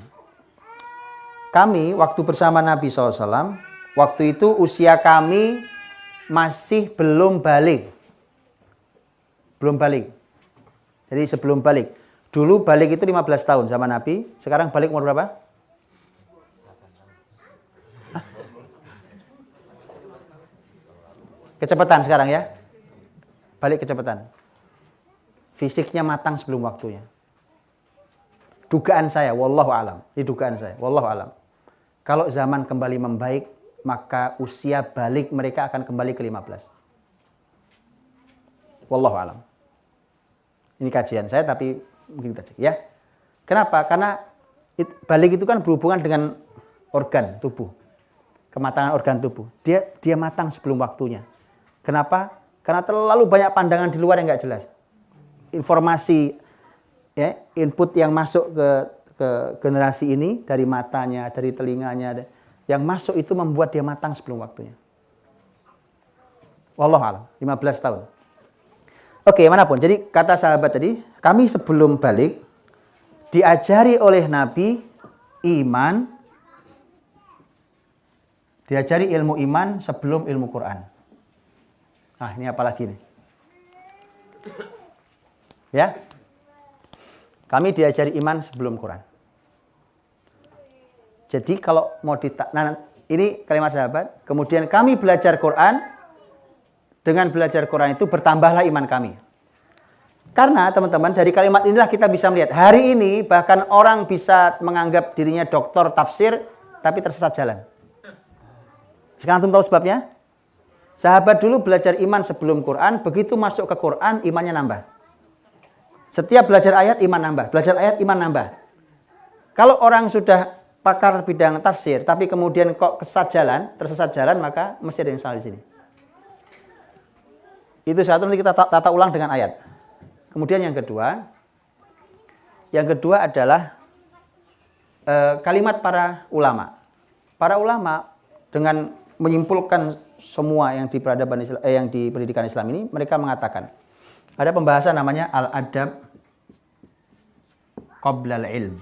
Kami waktu bersama Nabi SAW, waktu itu usia kami masih belum balik. Belum balik. Jadi sebelum balik. Dulu balik itu 15 tahun sama Nabi, sekarang balik umur berapa? Kecepatan sekarang ya. Balik kecepatan. Fisiknya matang sebelum waktunya. Dugaan saya, wallahu alam. Ini dugaan saya, wallahu alam. Kalau zaman kembali membaik, maka usia balik mereka akan kembali ke 15. Wallahu alam. Ini kajian saya, tapi mungkin kita cek ya. Kenapa? Karena balik itu kan berhubungan dengan organ tubuh. Kematangan organ tubuh. Dia matang sebelum waktunya. Kenapa? Karena terlalu banyak pandangan di luar yang nggak jelas. Informasi, ya, input yang masuk ke generasi ini dari matanya, dari telinganya, yang masuk itu membuat dia matang sebelum waktunya. Wallahu a'lam, 15 tahun. Oke, manapun. Jadi kata sahabat tadi, kami sebelum balik diajari oleh Nabi iman, diajari ilmu iman sebelum ilmu Quran. Nah, ini apalagi nih? Ya. Kami diajari iman sebelum Quran. Jadi kalau mau nah, ini kalimat sahabat, kemudian kami belajar Quran, dengan belajar Quran itu bertambahlah iman kami. Karena teman-teman dari kalimat inilah kita bisa melihat, hari ini bahkan orang bisa menganggap dirinya doktor tafsir, tapi tersesat jalan. Sekarang antum tahu sebabnya? Sahabat dulu belajar iman sebelum Quran, begitu masuk ke Quran, imannya nambah. Setiap belajar ayat, iman nambah. Belajar ayat, iman nambah. Kalau orang sudah pakar bidang tafsir, tapi kemudian kok tersesat jalan, maka mesti ada yang salah di sini. Itu satu, nanti kita tata ulang dengan ayat. Kemudian yang kedua adalah kalimat para ulama. Para ulama dengan menyimpulkan semua yang di peradaban Islam, yang di pendidikan Islam ini, mereka mengatakan ada pembahasan namanya al-adab qabla al-ilm.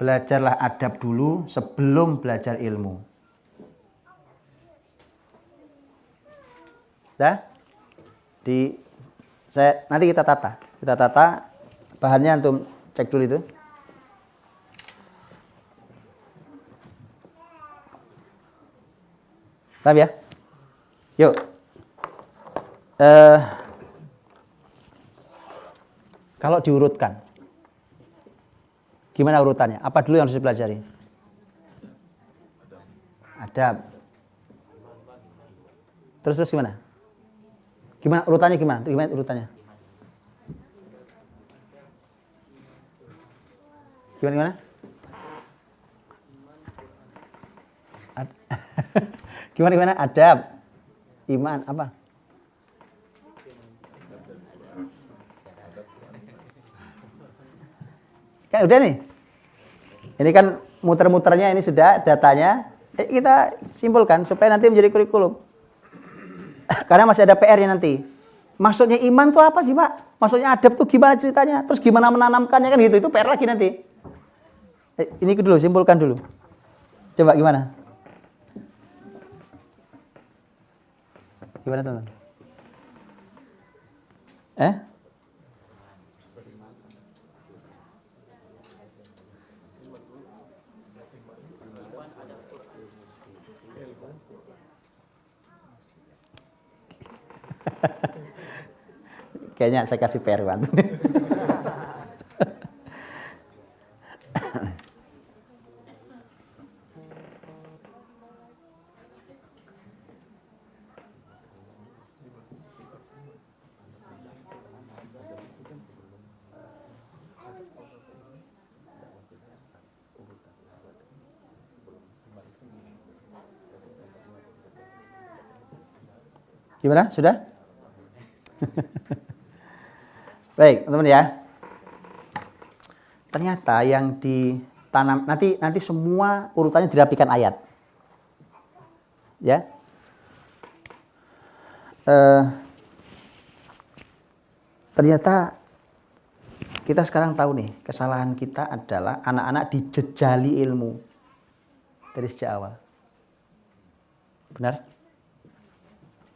Belajarlah adab dulu sebelum belajar ilmu. Nanti kita tata bahannya, antum cek dulu itu. Paham ya? Yuk. Kalau diurutkan, gimana urutannya? Apa dulu yang harus dipelajari? Adab. Terus gimana? Gimana urutannya gimana? Gimana urutannya? Gimana? Gimana? Adab, iman, apa? Kan udah nih. Ini kan muter-muternya ini sudah datanya. Kita simpulkan supaya nanti menjadi kurikulum. Karena masih ada PR-nya nanti. Maksudnya iman itu apa sih, Pak? Maksudnya adab itu gimana ceritanya? Terus gimana menanamkannya kan gitu. Itu PR lagi nanti. Ini dulu, simpulkan dulu. Coba gimana? Gimana teman? Kayaknya saya kasih PR banget. Gimana? Sudah? Baik, teman-teman ya. Ternyata yang ditanam nanti semua urutannya dirapikan ayat. Ya. Ternyata kita sekarang tahu nih, kesalahan kita adalah anak-anak dijejali ilmu dari sejak awal. Benar?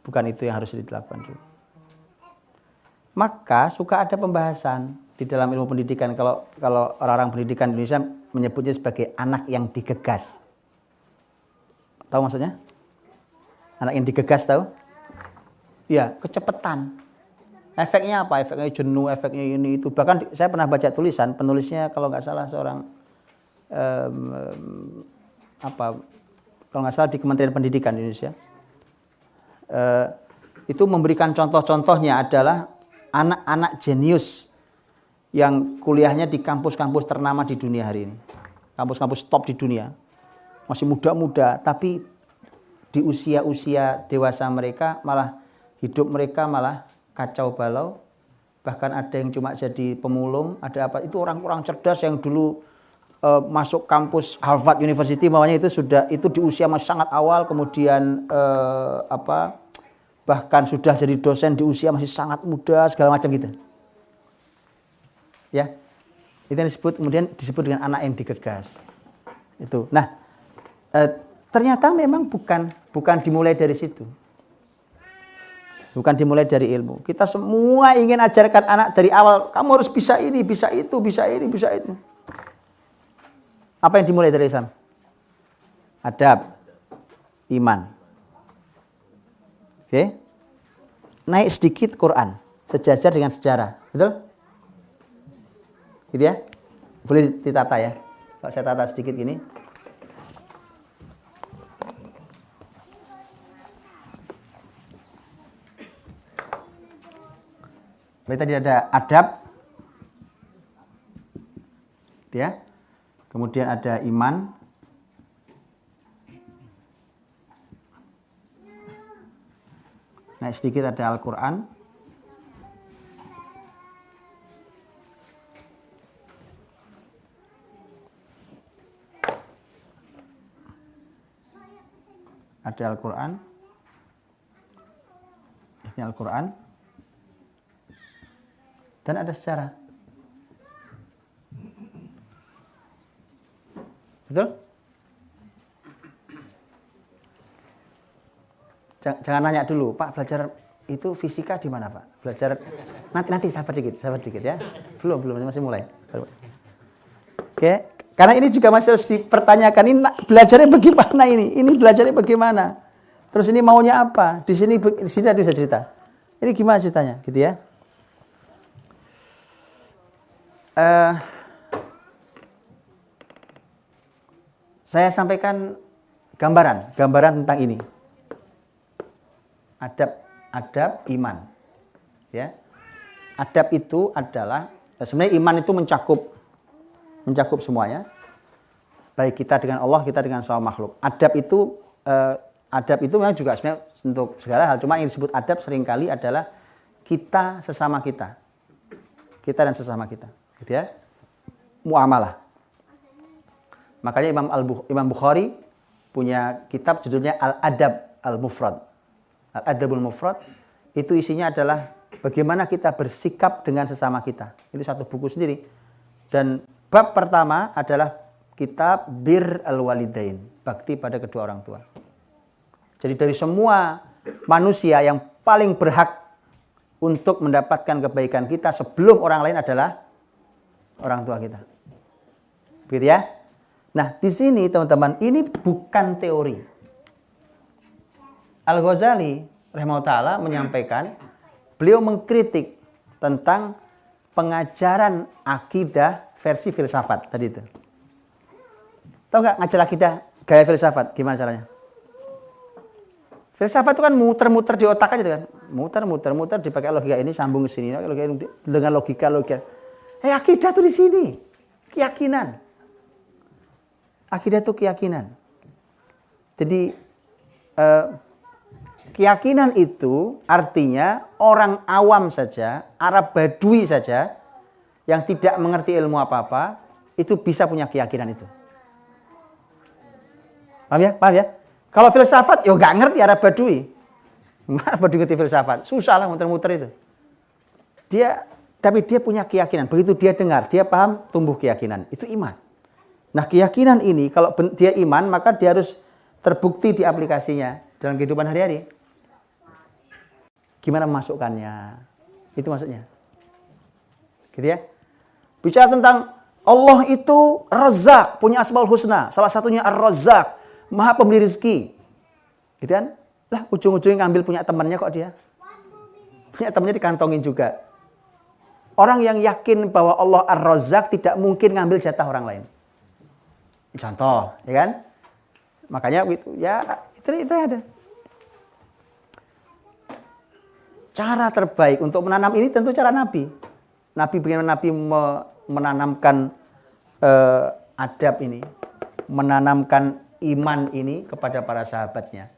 Bukan itu yang harus dilakukan dulu. Maka suka ada pembahasan di dalam ilmu pendidikan, kalau orang-orang pendidikan Indonesia menyebutnya sebagai anak yang digegas. Tahu maksudnya? Anak yang digegas tahu? Ya, kecepatan. Efeknya apa? Efeknya jenuh, efeknya ini itu. Bahkan saya pernah baca tulisan, penulisnya kalau nggak salah seorang kalau nggak salah di Kementerian Pendidikan Indonesia. Itu memberikan contoh-contohnya adalah anak-anak jenius yang kuliahnya di kampus-kampus ternama di dunia hari ini. Kampus-kampus top di dunia. Masih muda-muda, tapi di usia-usia dewasa mereka hidup mereka malah kacau balau. Bahkan ada yang cuma jadi pemulung, ada apa. Itu orang-orang cerdas yang dulu masuk kampus Harvard University namanya itu di usia masih sangat awal, kemudian bahkan sudah jadi dosen di usia masih sangat muda, segala macam gitu. Ya. Itu yang disebut dengan anak yang digegas. Itu. Nah, ternyata memang bukan dimulai dari situ. Bukan dimulai dari ilmu. Kita semua ingin ajarkan anak dari awal, kamu harus bisa ini, bisa itu, bisa ini, bisa itu. Apa yang dimulai dari Islam? Adab, iman. Oke. Naik sedikit Quran, sejajar dengan sejarah. Betul? Gitu ya? Boleh ditata ya. Kalau saya tata sedikit gini. Berarti tadi ada adab. Ya. Kemudian ada iman. Naik sedikit ada Al-Quran. Ada Al-Quran. Ini Al-Quran. Dan ada sejarah. Betul? Jangan nanya dulu, Pak belajar itu fisika di mana Pak? Belajar nanti sabar dikit ya. Belum masih mulai. Oke, karena ini juga masih harus dipertanyakan, ini belajarnya bagaimana ini? Ini belajarnya bagaimana? Terus ini maunya apa? Di sini ada bisa cerita. Ini gimana ceritanya, gitu ya? Saya sampaikan gambaran tentang ini. Adab iman. Ya. Adab itu adalah sebenarnya iman itu mencakup semuanya. Baik kita dengan Allah, kita dengan sama makhluk. Adab itu memang juga sebenarnya untuk segala hal. Cuma yang disebut adab seringkali adalah kita sesama kita. Kita dan sesama kita. Gitu ya. Muamalah. Makanya Imam Bukhari punya kitab judulnya Al-Adab Al-Mufrad. Al-Adabul Mufrad itu isinya adalah bagaimana kita bersikap dengan sesama kita. Itu satu buku sendiri. Dan bab pertama adalah kitab Bir Al-Walidain, bakti pada kedua orang tua. Jadi dari semua manusia yang paling berhak untuk mendapatkan kebaikan kita sebelum orang lain adalah orang tua kita. Begitu ya? Nah, di sini teman-teman, ini bukan teori. Al-Ghazali rahimahullah ta'ala menyampaikan, beliau mengkritik tentang pengajaran akidah versi filsafat tadi itu. Tahu nggak ngajar akidah gaya filsafat? Gimana caranya? Filsafat itu kan muter-muter di otak aja kan. Muter dipakai logika ini sambung ke sini dengan logika. Akidah itu di sini. Keyakinan. Akidah itu keyakinan. Jadi keyakinan itu artinya orang awam saja, Arab Badui saja yang tidak mengerti ilmu apa-apa itu bisa punya keyakinan itu. Paham ya? Kalau filsafat, ya nggak ngerti Arab Badui. Arab Badui ngerti filsafat, susah lah muter-muter itu. Tapi dia punya keyakinan. Begitu dia dengar, dia paham, tumbuh keyakinan. Itu iman. Nah, keyakinan ini kalau dia iman, maka dia harus terbukti di aplikasinya dalam kehidupan hari-hari. Gimana memasukkannya? Itu maksudnya. Gitu ya. Bicara tentang Allah itu Razzaq, punya Asmaul Husna. Salah satunya Ar-Razzaq, Maha pemberi rezeki. Gitu kan? Lah, ujung-ujungnya ngambil punya temannya kok dia. Punya temannya dikantongin juga. Orang yang yakin bahwa Allah Ar-Razzaq tidak mungkin ngambil jatah orang lain. Contoh, ya kan? Makanya itu ada. Cara terbaik untuk menanam ini tentu cara Nabi. Bagaimana Nabi menanamkan adab ini, menanamkan iman ini kepada para sahabatnya.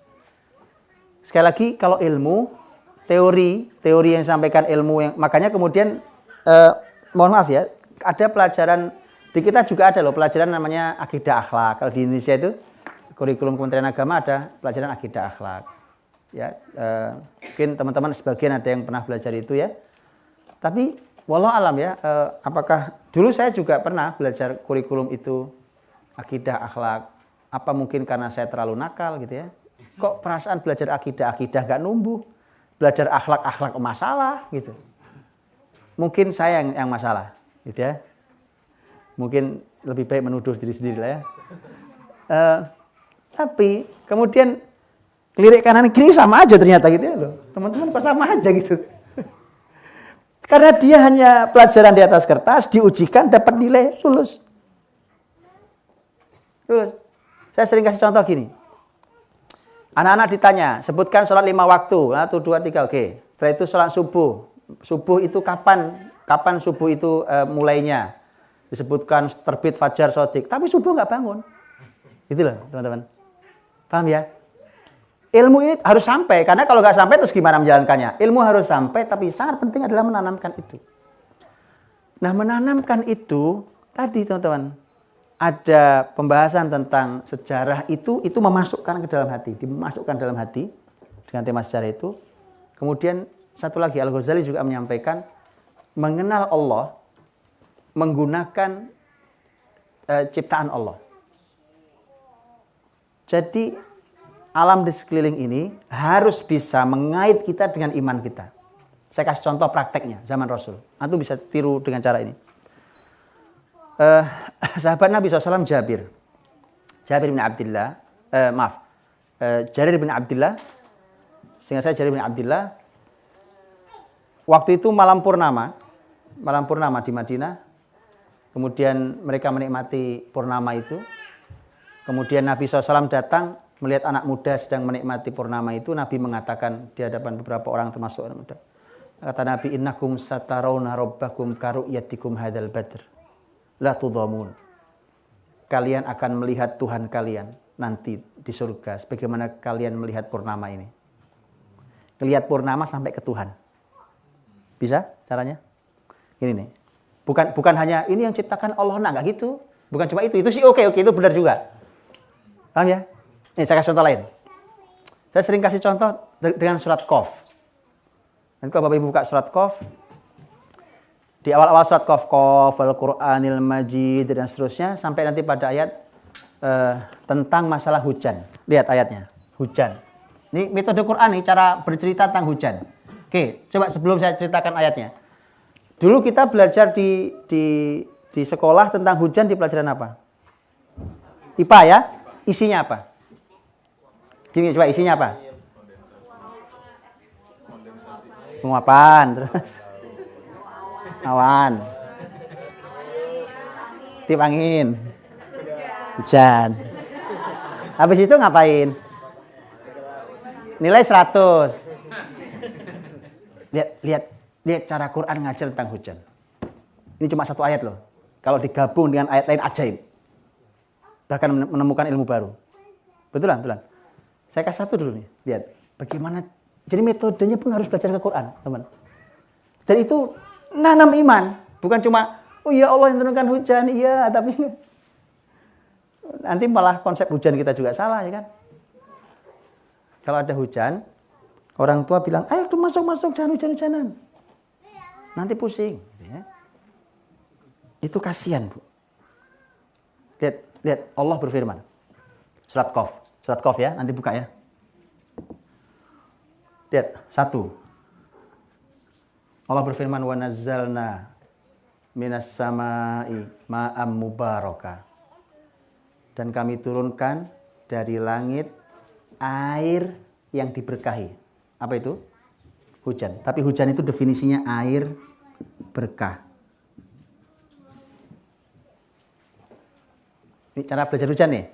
Sekali lagi, kalau ilmu, teori yang disampaikan ilmu makanya kemudian mohon maaf ya, ada pelajaran di kita juga ada loh pelajaran namanya akidah akhlak. Kalau di Indonesia itu kurikulum Kementerian Agama ada pelajaran akidah akhlak. Ya, mungkin teman-teman sebagian ada yang pernah belajar itu ya. Tapi walau alam ya, apakah dulu saya juga pernah belajar kurikulum itu akidah akhlak. Apa mungkin karena saya terlalu nakal gitu ya? Kok perasaan belajar akidah nggak numbuh? Belajar akhlak masalah gitu. Mungkin saya yang masalah, gitu ya. Mungkin lebih baik menuduh diri sendiri lah ya. Tapi kemudian lirik kanan kiri sama aja ternyata gitu ya loh. Teman-teman kok sama aja gitu. Karena dia hanya pelajaran di atas kertas, diujikan, dapat nilai, lulus. Saya sering kasih contoh gini. Anak-anak ditanya, sebutkan sholat 5 waktu. 1, 2, 3, oke. Setelah itu sholat subuh. Subuh itu kapan subuh itu mulainya? Disebutkan terbit fajar shodiq. Tapi subuh nggak bangun. Gitu loh teman-teman. Paham ya? Ilmu ini harus sampai. Karena kalau nggak sampai terus gimana menjalankannya? Ilmu harus sampai, tapi sangat penting adalah menanamkan itu. Nah, menanamkan itu, tadi teman-teman, ada pembahasan tentang sejarah itu memasukkan ke dalam hati. Dimasukkan dalam hati dengan tema sejarah itu. Kemudian satu lagi, Al-Ghazali juga menyampaikan, mengenal Allah menggunakan ciptaan Allah. Jadi alam di sekeliling ini harus bisa mengait kita dengan iman kita. Saya kasih contoh prakteknya zaman Rasul. Antum bisa tiru dengan cara ini. Sahabat Nabi SAW Jabir bin Abdillah, Jarir bin Abdillah, seingat saya Jarir bin Abdillah, waktu itu malam purnama di Madinah, kemudian mereka menikmati purnama itu, kemudian Nabi SAW datang melihat anak muda sedang menikmati purnama itu. Nabi mengatakan di hadapan beberapa orang termasuk anak muda, kata Nabi, innakum satarawna rabbakum karu'yatikum hadal badr la tudhamun. Kalian akan melihat Tuhan kalian nanti di surga sebagaimana kalian melihat purnama ini. Lihat purnama sampai ke Tuhan. Bisa caranya? Ini nih. Bukan hanya ini yang ciptakan Allah, nah enggak gitu. Bukan cuma itu sih oke, itu benar juga. Paham ya? Nih saya kasih contoh lain. Saya sering kasih contoh dengan surat Qaf. Nanti kalau Bapak Ibu buka surat Qaf, di awal-awal surat Qaf, Al-Qur'anil Majid dan seterusnya, sampai nanti pada ayat tentang masalah hujan. Lihat ayatnya, hujan. Ini metode Quran nih, cara bercerita tentang hujan. Oke, coba sebelum saya ceritakan ayatnya. Dulu kita belajar di sekolah tentang hujan di pelajaran apa? IPA ya? Isinya apa? Gini, coba isinya apa? Penguapan, terus awan, tiup angin, hujan. Habis itu ngapain? Nilai 100. Lihat cara Quran ngajar tentang hujan. Ini cuma satu ayat loh. Kalau digabung dengan ayat lain ajaib. Bahkan menemukan ilmu baru. Betulan? Saya kasih satu dulu nih. Lihat bagaimana. Jadi metodenya pun harus belajar ke Quran, teman. Dan itu nanam iman. Bukan cuma, oh ya Allah yang turunkan hujan, iya. Tapi nanti malah konsep hujan kita juga salah, ya kan? Kalau ada hujan, orang tua bilang, ayo tuh masuk, jangan hujan-hujanan. Nanti pusing. Ya. Itu kasihan, Bu. Lihat, Allah berfirman. Surat Qaf ya, nanti buka ya. Lihat, 1. Allah berfirman, wa nazzalna minas sama'i ma'am mubaraka. Dan kami turunkan dari langit air yang diberkahi. Apa itu? Hujan. Tapi hujan itu definisinya air berkah. Ini cara belajar hujan nih.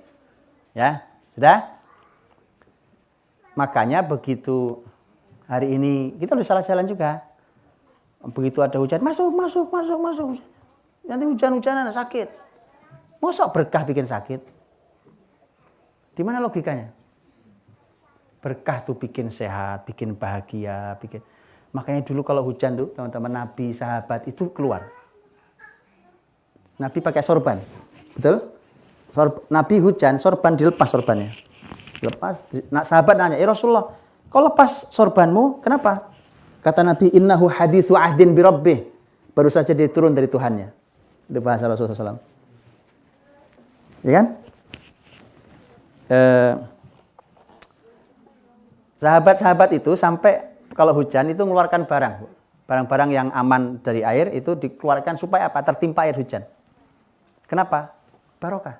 Ya, sudah? Makanya begitu hari ini kita udah salah jalan juga. Begitu ada hujan, masuk. Nanti hujan-hujanan sakit. Masa berkah bikin sakit? Di mana logikanya? Berkah tuh bikin sehat, bikin bahagia, Makanya dulu kalau hujan tuh teman-teman Nabi, sahabat itu keluar. Nabi pakai sorban. Betul? Nabi hujan, sorban dilepas sorbannya. Lepas. Nah, sahabat nanya, "Ya Rasulullah, kau lepas sorbanmu, kenapa?" Kata Nabi, "Innahu hadithu ahdin bi rabbih." Baru saja dia turun dari Tuhannya. Itu bahasa Rasulullah SAW. Ya kan? Sahabat-sahabat itu sampai kalau hujan itu mengeluarkan barang-barang yang aman dari air itu dikeluarkan supaya apa? Tertimpa air hujan. Kenapa? Barokah.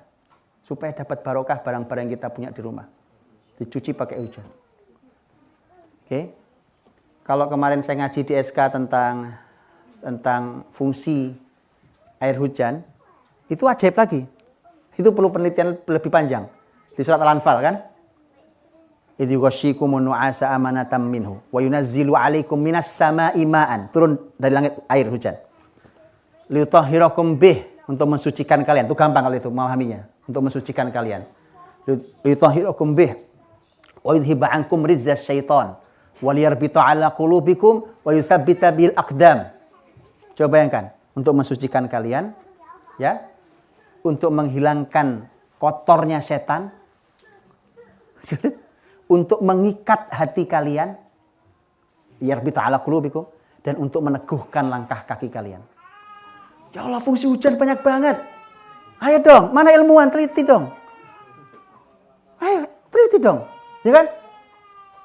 Supaya dapat barokah barang-barang yang kita punya di rumah. Dicuci pakai hujan. Oke. Kalau kemarin saya ngaji di SK tentang fungsi air hujan, itu ajaib lagi. Itu perlu penelitian lebih panjang. Di surat Al-Anfal kan? Idh yughashshikumun nu'asa amanatan minhu wa yunazzilu 'alaikum minas sama'i ma'an. Turun dari langit air hujan. Liyutahhirakum bih, untuk mensucikan kalian. Itu gampang kalau itu memahaminya. Untuk mensucikan kalian. Liyutahhirakum bih wa yudhhiba 'ankum rizzas syaitan wa liyarbita 'ala qulubikum wa yutsabbita bil aqdam. Coba bayangkan, untuk mensucikan kalian, ya, untuk menghilangkan kotornya setan, untuk mengikat hati kalian, yarbita 'ala qulubikum, dan untuk meneguhkan langkah kaki kalian. Ya Allah, fungsi hujan banyak banget. Ayo dong, mana ilmuwan, teliti dong. Ayo, teliti dong. Ya kan?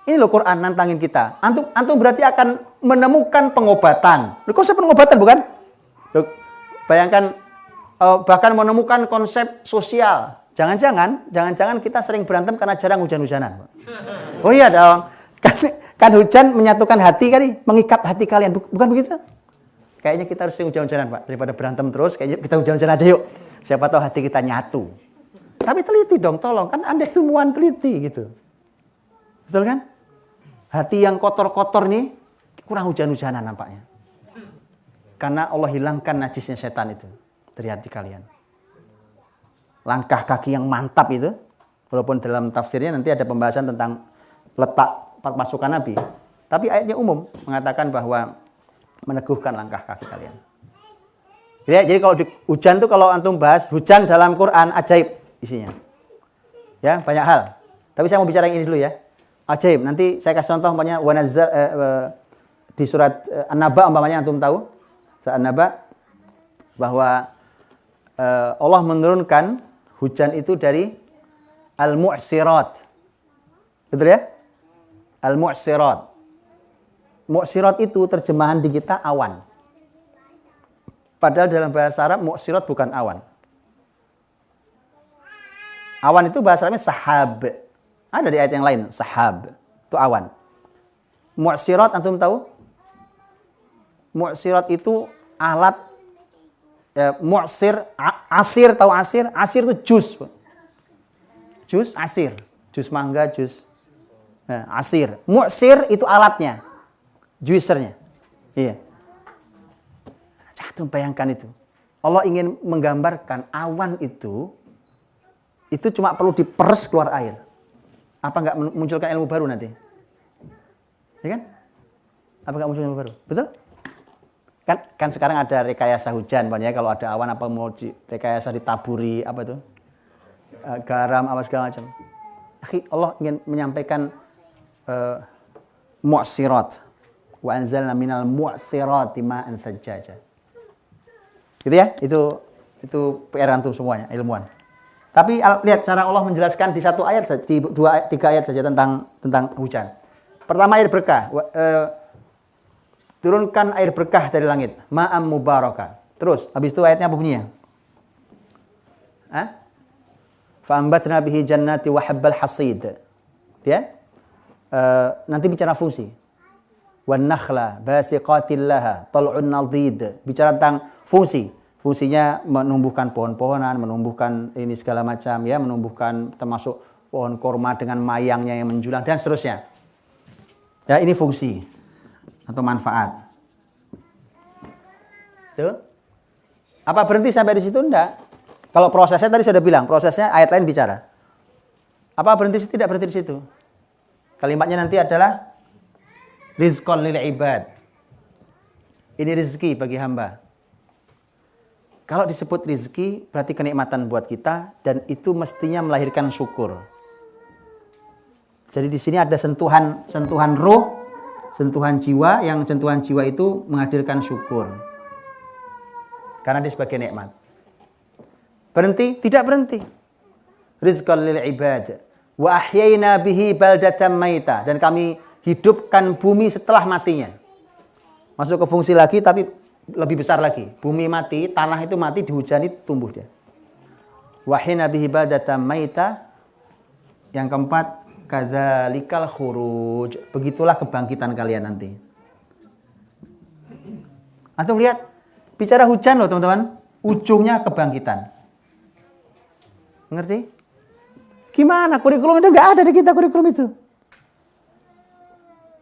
Ini loh Quran nantangin kita. Antum berarti akan menemukan pengobatan. Konsep pengobatan bukan? Loh, bayangkan bahkan menemukan konsep sosial, Jangan-jangan kita sering berantem karena jarang hujan-hujanan. Oh iya dong. Kan hujan menyatukan hati kan, mengikat hati kalian. Bukan begitu? Kayaknya kita harus hujan-hujanan, Pak. Daripada berantem terus, kayaknya kita hujan-hujanan aja yuk. Siapa tahu hati kita nyatu. Tapi teliti dong, tolong. Kan Anda ilmuwan teliti gitu. Betul kan? Hati yang kotor-kotor nih kurang hujan-hujanan nampaknya. Karena Allah hilangkan najisnya setan itu dari hati kalian. Langkah kaki yang mantap itu, walaupun dalam tafsirnya nanti ada pembahasan tentang letak pasukan Nabi. Tapi ayatnya umum mengatakan bahwa meneguhkan langkah kaki kalian. Jadi kalau hujan tuh kalau antum bahas hujan dalam Quran ajaib isinya. Ya, banyak hal. Tapi saya mau bicara yang ini dulu ya. Ajaib. Nanti saya kasih contoh umpamanya di surat An-Naba umpamanya antum tahu. Surat An-Naba bahwa Allah menurunkan hujan itu dari al-mu'sirat. Betul ya? Al-mu'sirat. Mu'sirat itu terjemahan di kita awan. Padahal dalam bahasa Arab mu'sirat bukan awan. Awan itu bahasa Arabnya sahab. Ada di ayat yang lain, sahab. Itu awan. Mu'sirat antum tahu? Mu'sirat itu alat mu'sir, asir, tahu asir? Asir itu jus. Jus, asir. Jus mangga, jus asir. Mu'sir itu alatnya. Juicernya. Iya. Jangan bayangkan itu. Allah ingin menggambarkan awan itu cuma perlu diperes keluar air. Apa enggak munculkan ilmu baru nanti? Ya kan? Apa enggak muncul ilmu baru? Betul? Kan sekarang ada rekayasa hujan, banyak kalau ada awan apa mau rekayasa ditaburi apa itu garam apa segala macam. Allah ingin menyampaikan mu'sirat wa anzalna minal mu'sirati ma'an sajjaja. Gitu ya, itu PR antum semuanya ilmuwan. Tapi lihat cara Allah menjelaskan di satu ayat saja, di tiga ayat saja tentang hujan. Pertama air berkah. Turunkan air berkah dari langit, ma'am mubaraka. Terus, habis itu ayatnya apa bunyinya? Fa'ambatna bihi jannati wa habbal hasid. Ya? Nanti bicara fungsi. Wan nakhla basiqatil laha tal'un nadid. Bicara tentang fungsi. Fungsinya menumbuhkan pohon-pohonan, menumbuhkan ini segala macam ya, menumbuhkan termasuk pohon korma dengan mayangnya yang menjulang dan seterusnya. Ya, ini fungsi atau manfaat. Tuh. Apa berhenti sampai di situ? Enggak. Kalau prosesnya tadi sudah bilang, prosesnya ayat lain bicara. Apa berhenti? Tidak berhenti di situ. Kalimatnya nanti adalah rizqan lil ibad. Ini rezeki bagi hamba. Kalau disebut rezeki berarti kenikmatan buat kita dan itu mestinya melahirkan syukur. Jadi di sini ada sentuhan ruh, sentuhan jiwa, yang sentuhan jiwa itu menghadirkan syukur. Karena dia sebagai nikmat. Berhenti? Tidak berhenti. Rizqan lil ibad. Wa ahyayna bihi baldatan maita. Dan kami hidupkan bumi setelah matinya. Masuk ke fungsi lagi tapi lebih besar lagi. Bumi mati, tanah itu mati, dihujani tumbuh dia. Wa ahyayna bihi baldatan maita. Yang keempat, kadzalikal khuruj. Begitulah kebangkitan kalian nanti. Antum lihat, bicara hujan loh teman-teman, ujungnya kebangkitan. Ngerti? Gimana? Kurikulum itu nggak ada di kita kurikulum itu.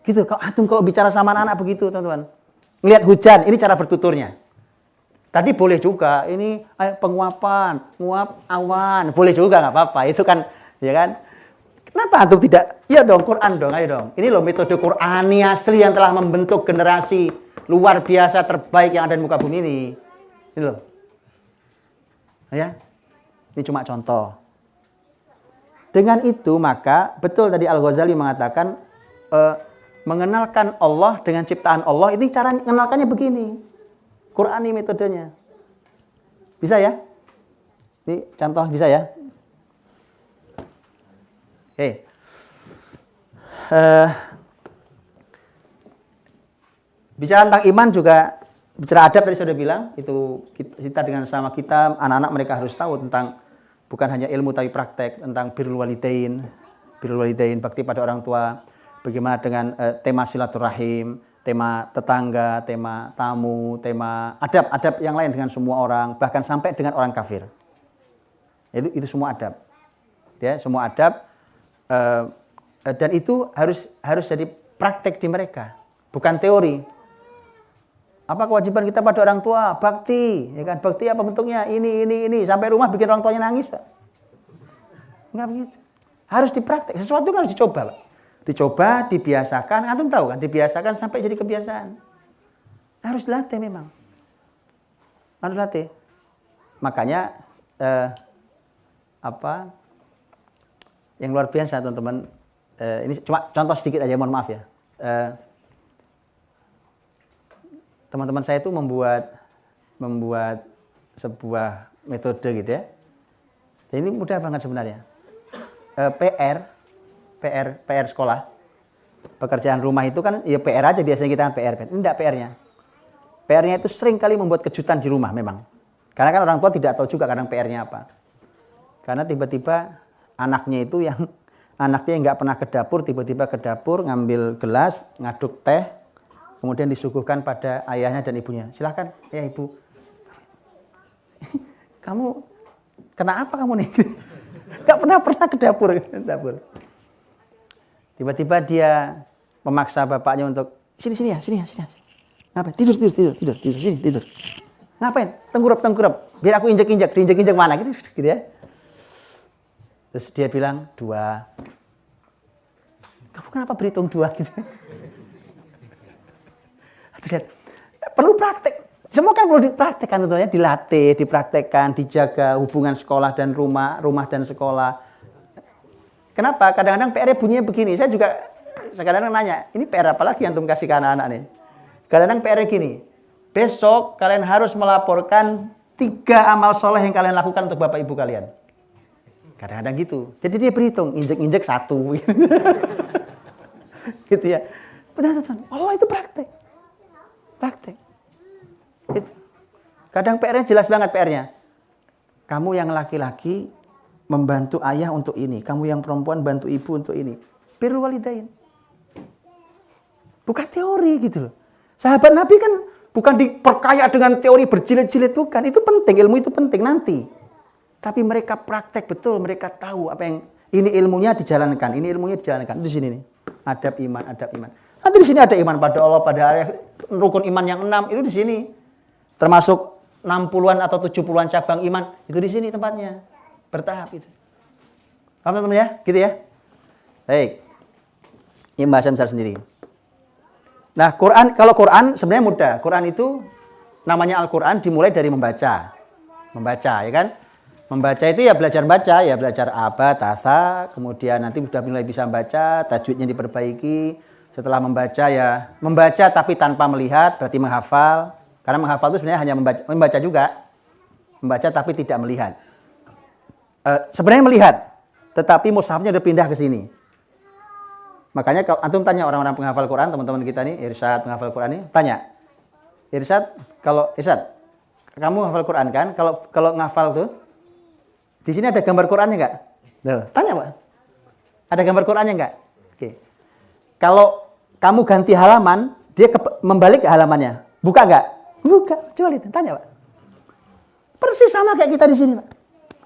Gitu. Kalau bicara sama anak-anak begitu teman-teman. Ngelihat hujan, ini cara bertuturnya. Tadi boleh juga, ini penguapan, nguap awan, boleh juga nggak apa-apa. Itu kan, ya kan? Kenapa antum tidak? Ya dong, Quran dong, ayo dong. Ini loh metode Qurani asli yang telah membentuk generasi luar biasa terbaik yang ada di muka bumi ini. Ini loh. Ya. Ini cuma contoh. Dengan itu maka betul tadi Al-Ghazali mengatakan mengenalkan Allah dengan ciptaan Allah ini cara mengenalkannya begini. Qurani metodenya. Bisa ya? Ini contoh bisa ya? Oke. Bicara tentang iman juga, bicara adab tadi sudah bilang, itu kita dengan sama kita, anak-anak mereka harus tahu tentang bukan hanya ilmu tapi praktek tentang birrul walidain, bakti pada orang tua, bagaimana dengan tema silaturahim, tema tetangga, tema tamu, tema adab-adab yang lain dengan semua orang, bahkan sampai dengan orang kafir. Itu semua adab. Ya, semua adab dan itu harus jadi praktek di mereka, bukan teori. Apa kewajiban kita pada orang tua? Bakti, ya kan? Bakti apa bentuknya? Ini. Sampai rumah bikin orang tuanya nangis, Pak. Enggak begitu. Harus dipraktek. Sesuatu kan harus dicoba, Pak. Dicoba, dibiasakan. Antum tahu kan? Dibiasakan sampai jadi kebiasaan. Harus latih memang. Harus latih. Makanya yang luar biasa, teman-teman. Ini cuma contoh sedikit aja, mohon maaf ya. Teman-teman saya itu membuat sebuah metode gitu ya. Dan ini mudah banget sebenarnya. PR sekolah. Pekerjaan rumah itu kan ya PR aja biasanya kita kan PR. Ini enggak PR-nya. PR-nya itu sering kali membuat kejutan di rumah memang. Karena kan orang tua tidak tahu juga kadang PR-nya apa. Karena tiba-tiba anaknya yang nggak pernah ke dapur, tiba-tiba ke dapur ngambil gelas, ngaduk teh, kemudian disuguhkan pada ayahnya dan ibunya. Silakan, ya ibu. Kamu kenapa kamu nih? Gak pernah ke dapur. Tiba-tiba dia memaksa bapaknya untuk sini ya. Ngapain? Tidur. Sini, tidur. Ngapain? Tengkurap. Biar aku diinjek mana gitu ya. Terus dia bilang 2. Kamu kenapa berhitung 2 gitu? Perlu praktek. Semua kan perlu dipraktekkan tentunya, dilatih, dipraktekkan, dijaga hubungan sekolah dan rumah dan sekolah. Kenapa? Kadang-kadang PR-nya bunyinya begini. Saya juga kadang-kadang nanya, ini PR apa lagi yang antum kasih ke anak-anak nih? Kadang-kadang PR-nya gini. Besok kalian harus melaporkan 3 amal soleh yang kalian lakukan untuk bapak ibu kalian. Kadang-kadang gitu. Jadi dia berhitung, injek 1. Gitu ya. Benar-benar. Allah itu praktek. Itu. Kadang PR-nya jelas banget PR-nya. Kamu yang laki-laki membantu ayah untuk ini. Kamu yang perempuan bantu ibu untuk ini. Birrul walidain. Bukan teori gitu loh. Sahabat Nabi kan bukan diperkaya dengan teori berjilid-jilid, bukan. Itu penting, ilmu itu penting nanti. Tapi mereka praktek betul, mereka tahu apa yang ini ilmunya dijalankan, Di sini nih. Adab iman. Nanti di sini ada iman pada Allah, pada rukun iman yang 6 itu di sini. Termasuk 60-an atau 70-an cabang iman itu di sini tempatnya. Bertahap itu. Paham teman-teman ya? Gitu ya. Baik. Ini bahasa besar sendiri. Nah, kalau Quran sebenarnya mudah. Quran itu namanya Al-Quran dimulai dari membaca. Ya kan? Membaca itu ya belajar baca, ya belajar abad, tasa, kemudian nanti sudah mulai bisa membaca, tajwidnya diperbaiki. Setelah membaca ya membaca tapi tanpa melihat, berarti menghafal. Karena menghafal itu sebenarnya hanya membaca juga. Membaca tapi tidak melihat. Sebenarnya melihat, tetapi mushafnya udah pindah ke sini. Makanya kalau antum tanya orang-orang penghafal Quran, teman-teman kita nih, Irsyad penghafal Quran nih, tanya. Irsyad, kamu hafal Quran kan? Kalau ngafal tuh di sini ada gambar Qurannya enggak? Tuh, tanya, Pak. Ada gambar Qurannya enggak? Oke. Kalau kamu ganti halaman, dia membalik ke halamannya. Buka enggak? Buka. Coba lihat, tanya, Pak. Persis sama kayak kita di sini, Pak.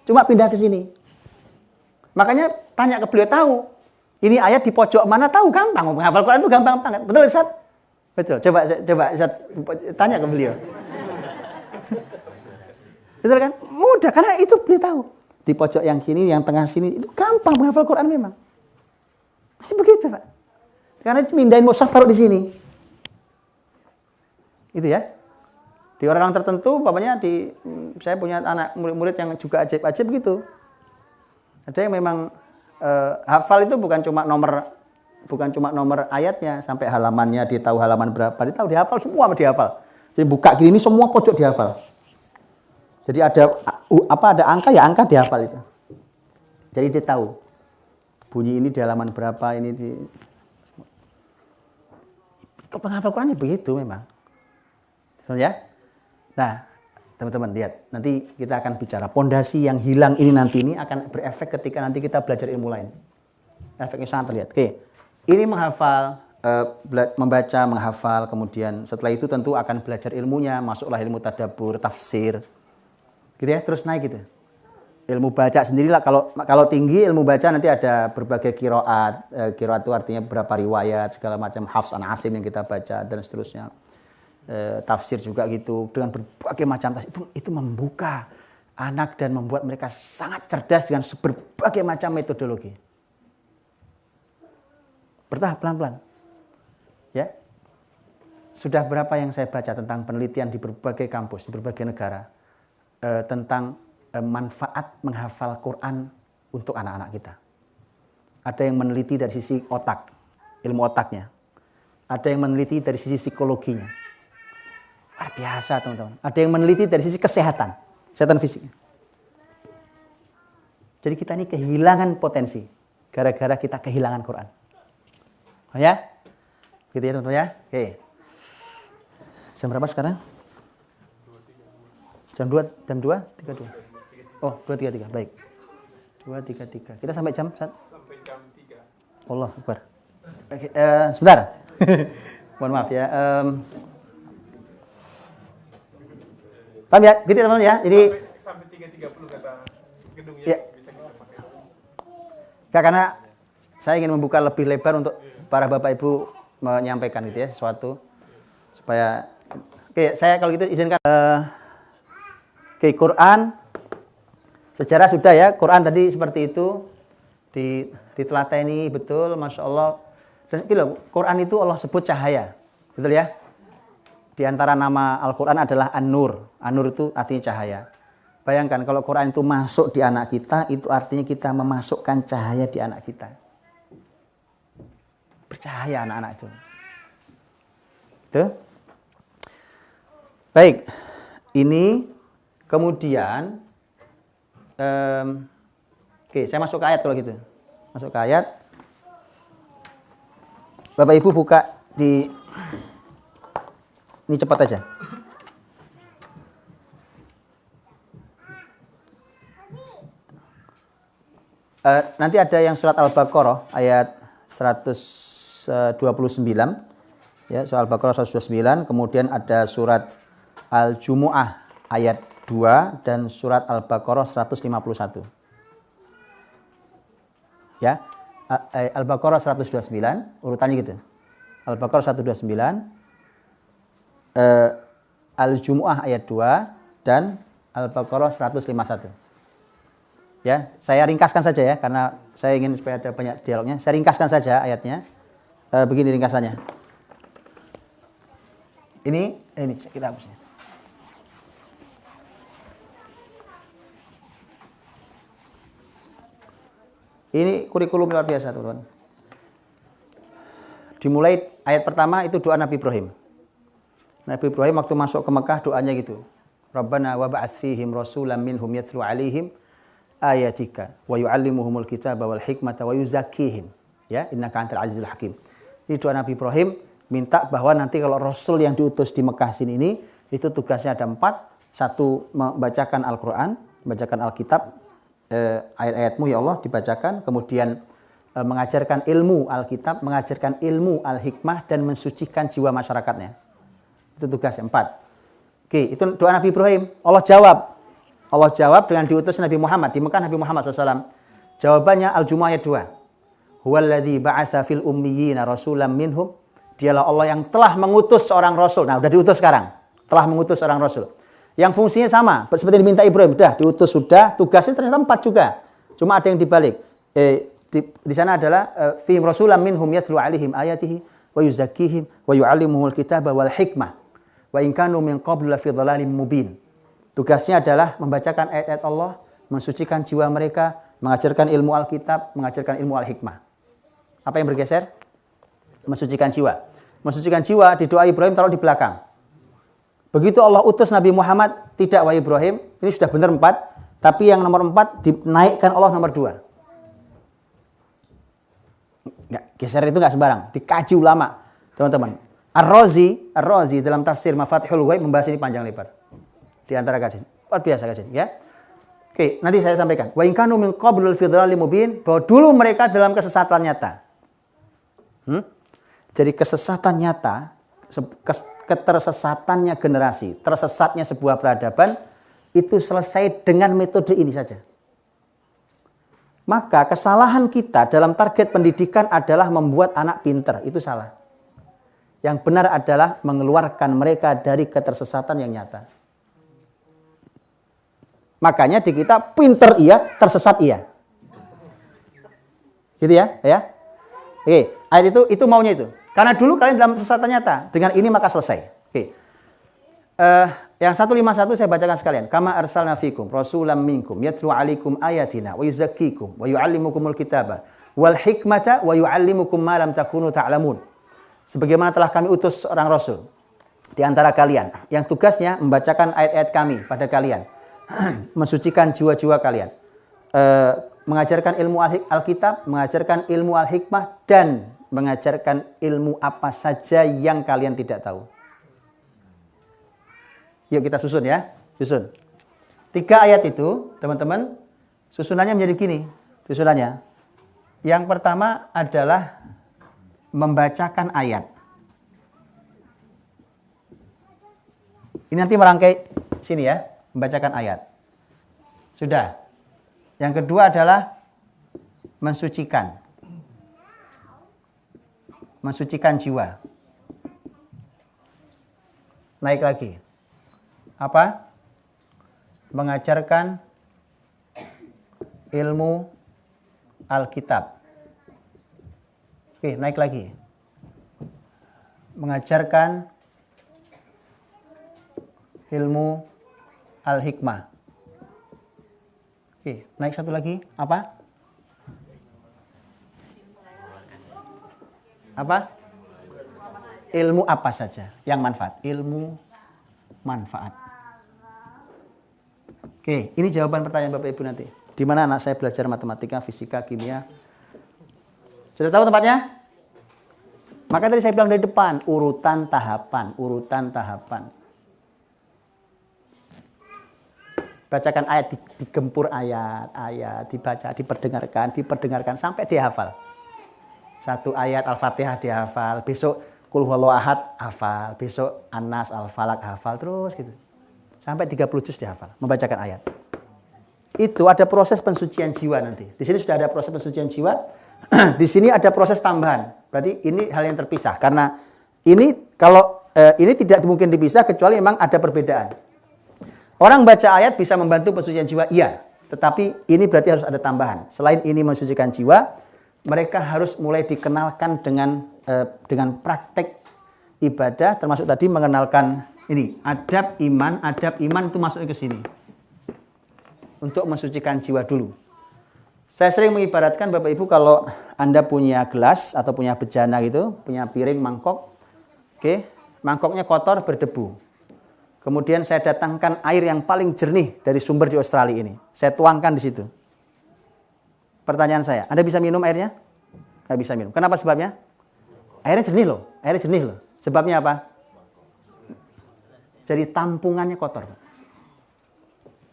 Cuma pindah ke sini. Makanya tanya ke beliau, tahu. Ini ayat di pojok mana, tahu, gampang. Menghafal Quran itu gampang banget. Betul, Ustaz? Betul. Coba Ustaz tanya ke beliau. Betul kan? Mudah, karena itu beliau tahu. Di pojok yang kini, yang tengah sini, itu gampang menghafal Quran memang. Begitu, Pak. Karena mindahin mushaf taruh di sini. Itu ya. Di orang-orang tertentu, bapaknya saya punya anak murid-murid yang juga ajaib-ajaib begitu. Ada yang memang hafal itu bukan cuma nomor ayatnya, sampai halamannya, dia tahu halaman berapa, dia tahu, dihafal semua, dihafal. Jadi buka gini, ini semua pojok dihafal. Jadi ada angka, ya angka dihafal itu. Jadi dia tahu bunyi ini di halaman berapa, ini di penghafal Qurannya begitu memang. Ya. Nah, Teman-teman lihat, nanti kita akan bicara pondasi yang hilang ini nanti ini akan berefek ketika nanti kita belajar ilmu lain. Efeknya sangat terlihat. Oke, ini menghafal, membaca, menghafal, kemudian setelah itu tentu akan belajar ilmunya, masuklah ilmu tadabbur, tafsir, gitu ya, terus naik gitu. Ilmu baca sendirilah, kalau tinggi ilmu baca nanti ada berbagai qiraat, qiraat itu artinya berapa riwayat, segala macam, Hafs an Asim yang kita baca dan seterusnya. Tafsir juga gitu, dengan berbagai macam tafsir itu membuka anak dan membuat mereka sangat cerdas dengan berbagai macam metodologi. Bertahap pelan-pelan. Ya. Sudah berapa yang saya baca tentang penelitian di berbagai kampus, di berbagai negara tentang manfaat menghafal Quran untuk anak-anak kita. Ada yang meneliti dari sisi otak, ilmu otaknya. Ada yang meneliti dari sisi psikologinya. Luar biasa teman-teman. Ada yang meneliti dari sisi kesehatan fisik. Jadi kita ini kehilangan potensi gara-gara kita kehilangan Quran. Oh ya? Gitu ya teman-teman ya? Oke. Jam berapa sekarang? Jam 2:32. Oh, 2:33. Baik. 2:33. Kita sampai jam 1? Sampai jam 3. Allah Akbar. Oke, sebentar. Mohon maaf ya. Paham ya? Gitu teman-teman ya. Jadi sampai 3:30 kata gedungnya ya. bisa kita pakai. Enggak, karena saya ingin membuka lebih lebar untuk para Bapak Ibu menyampaikan gitu ya sesuatu supaya saya kalau gitu izinkan Quran sejarah sudah ya. Quran tadi seperti itu ditelateni betul, Masya Allah. Dan gitu, Quran itu Allah sebut cahaya, betul ya? Di antara nama Al-Quran adalah An-Nur. An-Nur itu artinya cahaya. Bayangkan kalau Quran itu masuk di anak kita, itu artinya kita memasukkan cahaya di anak kita. Bercahaya anak-anak itu. Itu. Baik. Ini kemudian, oke, saya masuk ke ayat kalau gitu. Masuk ke ayat. Bapak Ibu buka di... Ini cepat aja. Nanti ada yang surat Al-Baqarah ayat 129. Ya, surat Al-Baqarah 129, kemudian ada surat Al-Jumu'ah ayat 2 dan surat Al-Baqarah 151. Ya. Al-Baqarah 129, urutannya gitu. Al-Baqarah 129, Al-Jumu'ah ayat 2 dan Al-Baqarah 151. Ya, saya ringkaskan saja ya karena saya ingin supaya ada banyak dialognya. Saya ringkaskan saja ayatnya. Begini ringkasannya. Ini kita hapusnya. Ini kurikulum luar biasa, teman-teman. Dimulai ayat pertama itu doa Nabi Ibrahim. Nabi Ibrahim waktu masuk ke Mekah doanya gitu. Rabbana wa ba'ats fihim rasulan minhum yatlu 'alaihim ayatika wa yu'allimuhumul kitaba wal hikmata wa yuzakkihim. Ya, innaka antal azizul hakim. Ini doa Nabi Ibrahim minta bahwa nanti kalau rasul yang diutus di Mekah sini ini itu tugasnya ada 4. Satu, membacakan Al-Qur'an, membacakan Alkitab, ayat-ayatmu ya Allah dibacakan, kemudian mengajarkan ilmu Alkitab, mengajarkan ilmu Al-Hikmah dan mensucikan jiwa masyarakatnya. Itu tugasnya 4. Oke, itu doa Nabi Ibrahim. Allah jawab dengan diutus Nabi Muhammad. Di Mekah Nabi Muhammad SAW. Jawabannya Al-Jumu'ah ayat 2. Huwaladzi ba'atsa fil ummiyina rasulan minhum. Dialah Allah yang telah mengutus seorang rasul. Nah, udah diutus sekarang. Telah mengutus seorang rasul. Yang fungsinya sama. Seperti diminta Ibrahim. Udah diutus, sudah. Tugasnya ternyata 4 juga. Cuma ada yang dibalik. Di sana adalah fihim rasulan minhum yatlu 'alaihim ayatihi wa yuzakkihim wa yu'allimuhumul kitaba wal hikmah. Wa in kanu min qablu lafi dhalalim mubin. Tugasnya adalah membacakan ayat-ayat Allah, mensucikan jiwa mereka, mengajarkan ilmu Alkitab, mengajarkan ilmu Al-Hikmah. Apa yang bergeser? Mensucikan jiwa. Mensucikan jiwa di doa Ibrahim taruh di belakang. Begitu Allah utus Nabi Muhammad, tidak wahai Ibrahim, ini sudah benar 4, tapi yang nomor 4 dinaikkan Allah nomor 2. Nggak, geser itu nggak sembarang, dikaji ulama, teman-teman. Ar-Razi dalam tafsir Mafatihul Ghaib membahas ini panjang lebar. Di antara kajian. Luar biasa kajian, ya. Oke, nanti saya sampaikan. Wa in kanu min qablul fi dhalalin mubin, bahwa dulu mereka dalam kesesatan nyata. Jadi kesesatan nyata, ketersesatannya generasi, tersesatnya sebuah peradaban, itu selesai dengan metode ini saja. Maka kesalahan kita dalam target pendidikan adalah membuat anak pinter. Itu salah. Yang benar adalah mengeluarkan mereka dari ketersesatan yang nyata. Makanya di kita pinter iya, tersesat iya. Gitu ya, ya. Oke, ayat itu maunya itu. Karena dulu kalian dalam kesesatan nyata. Dengan ini maka selesai. Oke. Yang 151 saya bacakan sekalian. Kama arsalna fikum rasulam minkum yatlu alaikum ayatina wa yuzakkikum wa yuallimukumul kitaba wal hikmata wa yuallimukum ma lam takunu ta'lamun. Sebagaimana telah kami utus seorang rasul di antara kalian yang tugasnya membacakan ayat-ayat kami pada kalian, mensucikan jiwa-jiwa kalian, mengajarkan ilmu Alkitab, mengajarkan ilmu al-hikmah dan mengajarkan ilmu apa saja yang kalian tidak tahu. Yuk kita susun ya, susun. 3 ayat itu, teman-teman, susunannya menjadi begini, susunannya. Yang pertama adalah membacakan ayat. Ini nanti merangkai sini ya, membacakan ayat. Sudah. Yang kedua adalah mensucikan. Mensucikan jiwa. Naik lagi. Apa? Mengajarkan ilmu Alkitab. Oke, naik lagi. Mengajarkan ilmu Al-Hikmah. Oke, naik satu lagi. Apa? Apa? Ilmu apa saja yang manfaat. Ilmu manfaat. Oke, ini jawaban pertanyaan Bapak Ibu nanti. Di mana anak saya belajar matematika, fisika, kimia? Sudah tahu tempatnya? Maka tadi saya bilang dari depan, urutan tahapan, urutan tahapan. Bacakan ayat, digempur ayat, dibaca, diperdengarkan sampai dihafal. Satu ayat Al-Fatihah dihafal, besok Qul huwallahu ahad hafal, besok An-Nas, Al-Falaq hafal, terus gitu. Sampai 30 juz dihafal, membacakan ayat. Itu ada proses pensucian jiwa nanti. Di sini sudah ada proses pensucian jiwa. Di sini ada proses tambahan. Berarti ini hal yang terpisah. Karena ini kalau ini tidak mungkin dipisah kecuali memang ada perbedaan. Orang baca ayat bisa membantu pensucian jiwa, iya. Tetapi ini berarti harus ada tambahan. Selain ini mensucikan jiwa, mereka harus mulai dikenalkan dengan praktek ibadah, termasuk tadi mengenalkan ini adab iman itu masuk ke sini untuk mensucikan jiwa dulu. Saya sering mengibaratkan Bapak Ibu kalau Anda punya gelas atau punya bejana gitu, punya piring, mangkok, oke, mangkoknya kotor berdebu. Kemudian saya datangkan air yang paling jernih dari sumber di Australia ini, saya tuangkan di situ. Pertanyaan saya, Anda bisa minum airnya? Nggak bisa minum. Kenapa sebabnya? Airnya jernih loh, Sebabnya apa? Jadi tampungannya kotor.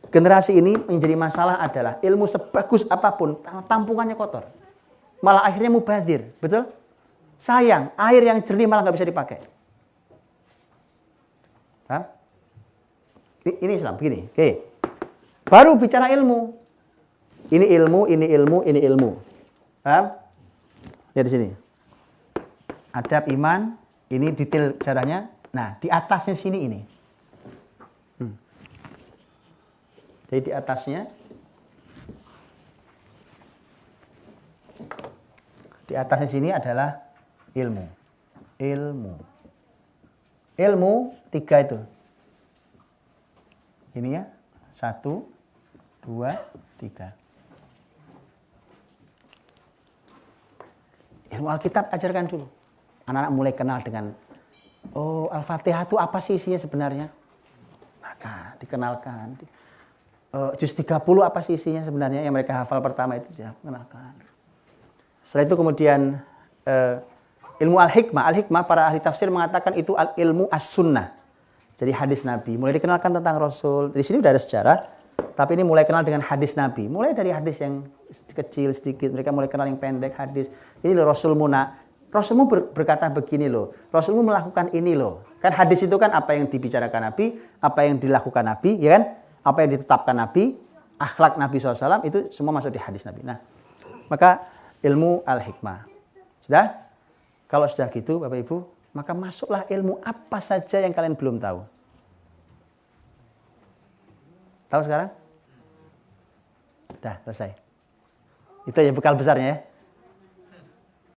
Generasi ini menjadi masalah adalah ilmu sebagus apapun, tampungannya kotor. Malah akhirnya mubazir, betul? Sayang, air yang jernih malah nggak bisa dipakai. Paham? Ini Islam, begini. Oke. Baru bicara ilmu. Ini ilmu. Paham? Lihat di sini. Adab iman, ini detail caranya. Nah, di atasnya sini ini. Jadi di atasnya sini adalah ilmu. Ilmu 3 itu. Ini ya, 1, 2, 3. Ilmu Alkitab ajarkan dulu. Anak-anak mulai kenal dengan, oh Al-Fatihah itu apa sih isinya sebenarnya? Maka dikenalkan. Juz 30 apa sih isinya sebenarnya yang mereka hafal pertama itu ya, kenalkan. Setelah itu kemudian ilmu al-hikmah. Al-hikmah para ahli tafsir mengatakan itu ilmu as-sunnah. Jadi hadis Nabi, mulai dikenalkan tentang Rasul. Di sini udah ada sejarah, tapi ini mulai kenal dengan hadis Nabi. Mulai dari hadis yang kecil sedikit, mereka mulai kenal yang pendek hadis. Ini loh Rasulmu nak, Rasulmu berkata begini loh, Rasulmu melakukan ini loh. Kan hadis itu kan apa yang dibicarakan Nabi, apa yang dilakukan Nabi, ya kan? Apa yang ditetapkan Nabi, akhlak Nabi SAW, itu semua masuk di hadis Nabi. Nah, maka ilmu al-hikmah. Sudah? Kalau sudah gitu Bapak Ibu, maka masuklah ilmu apa saja yang kalian belum tahu. Tahu sekarang? Sudah, selesai. Itu ya bekal besarnya ya.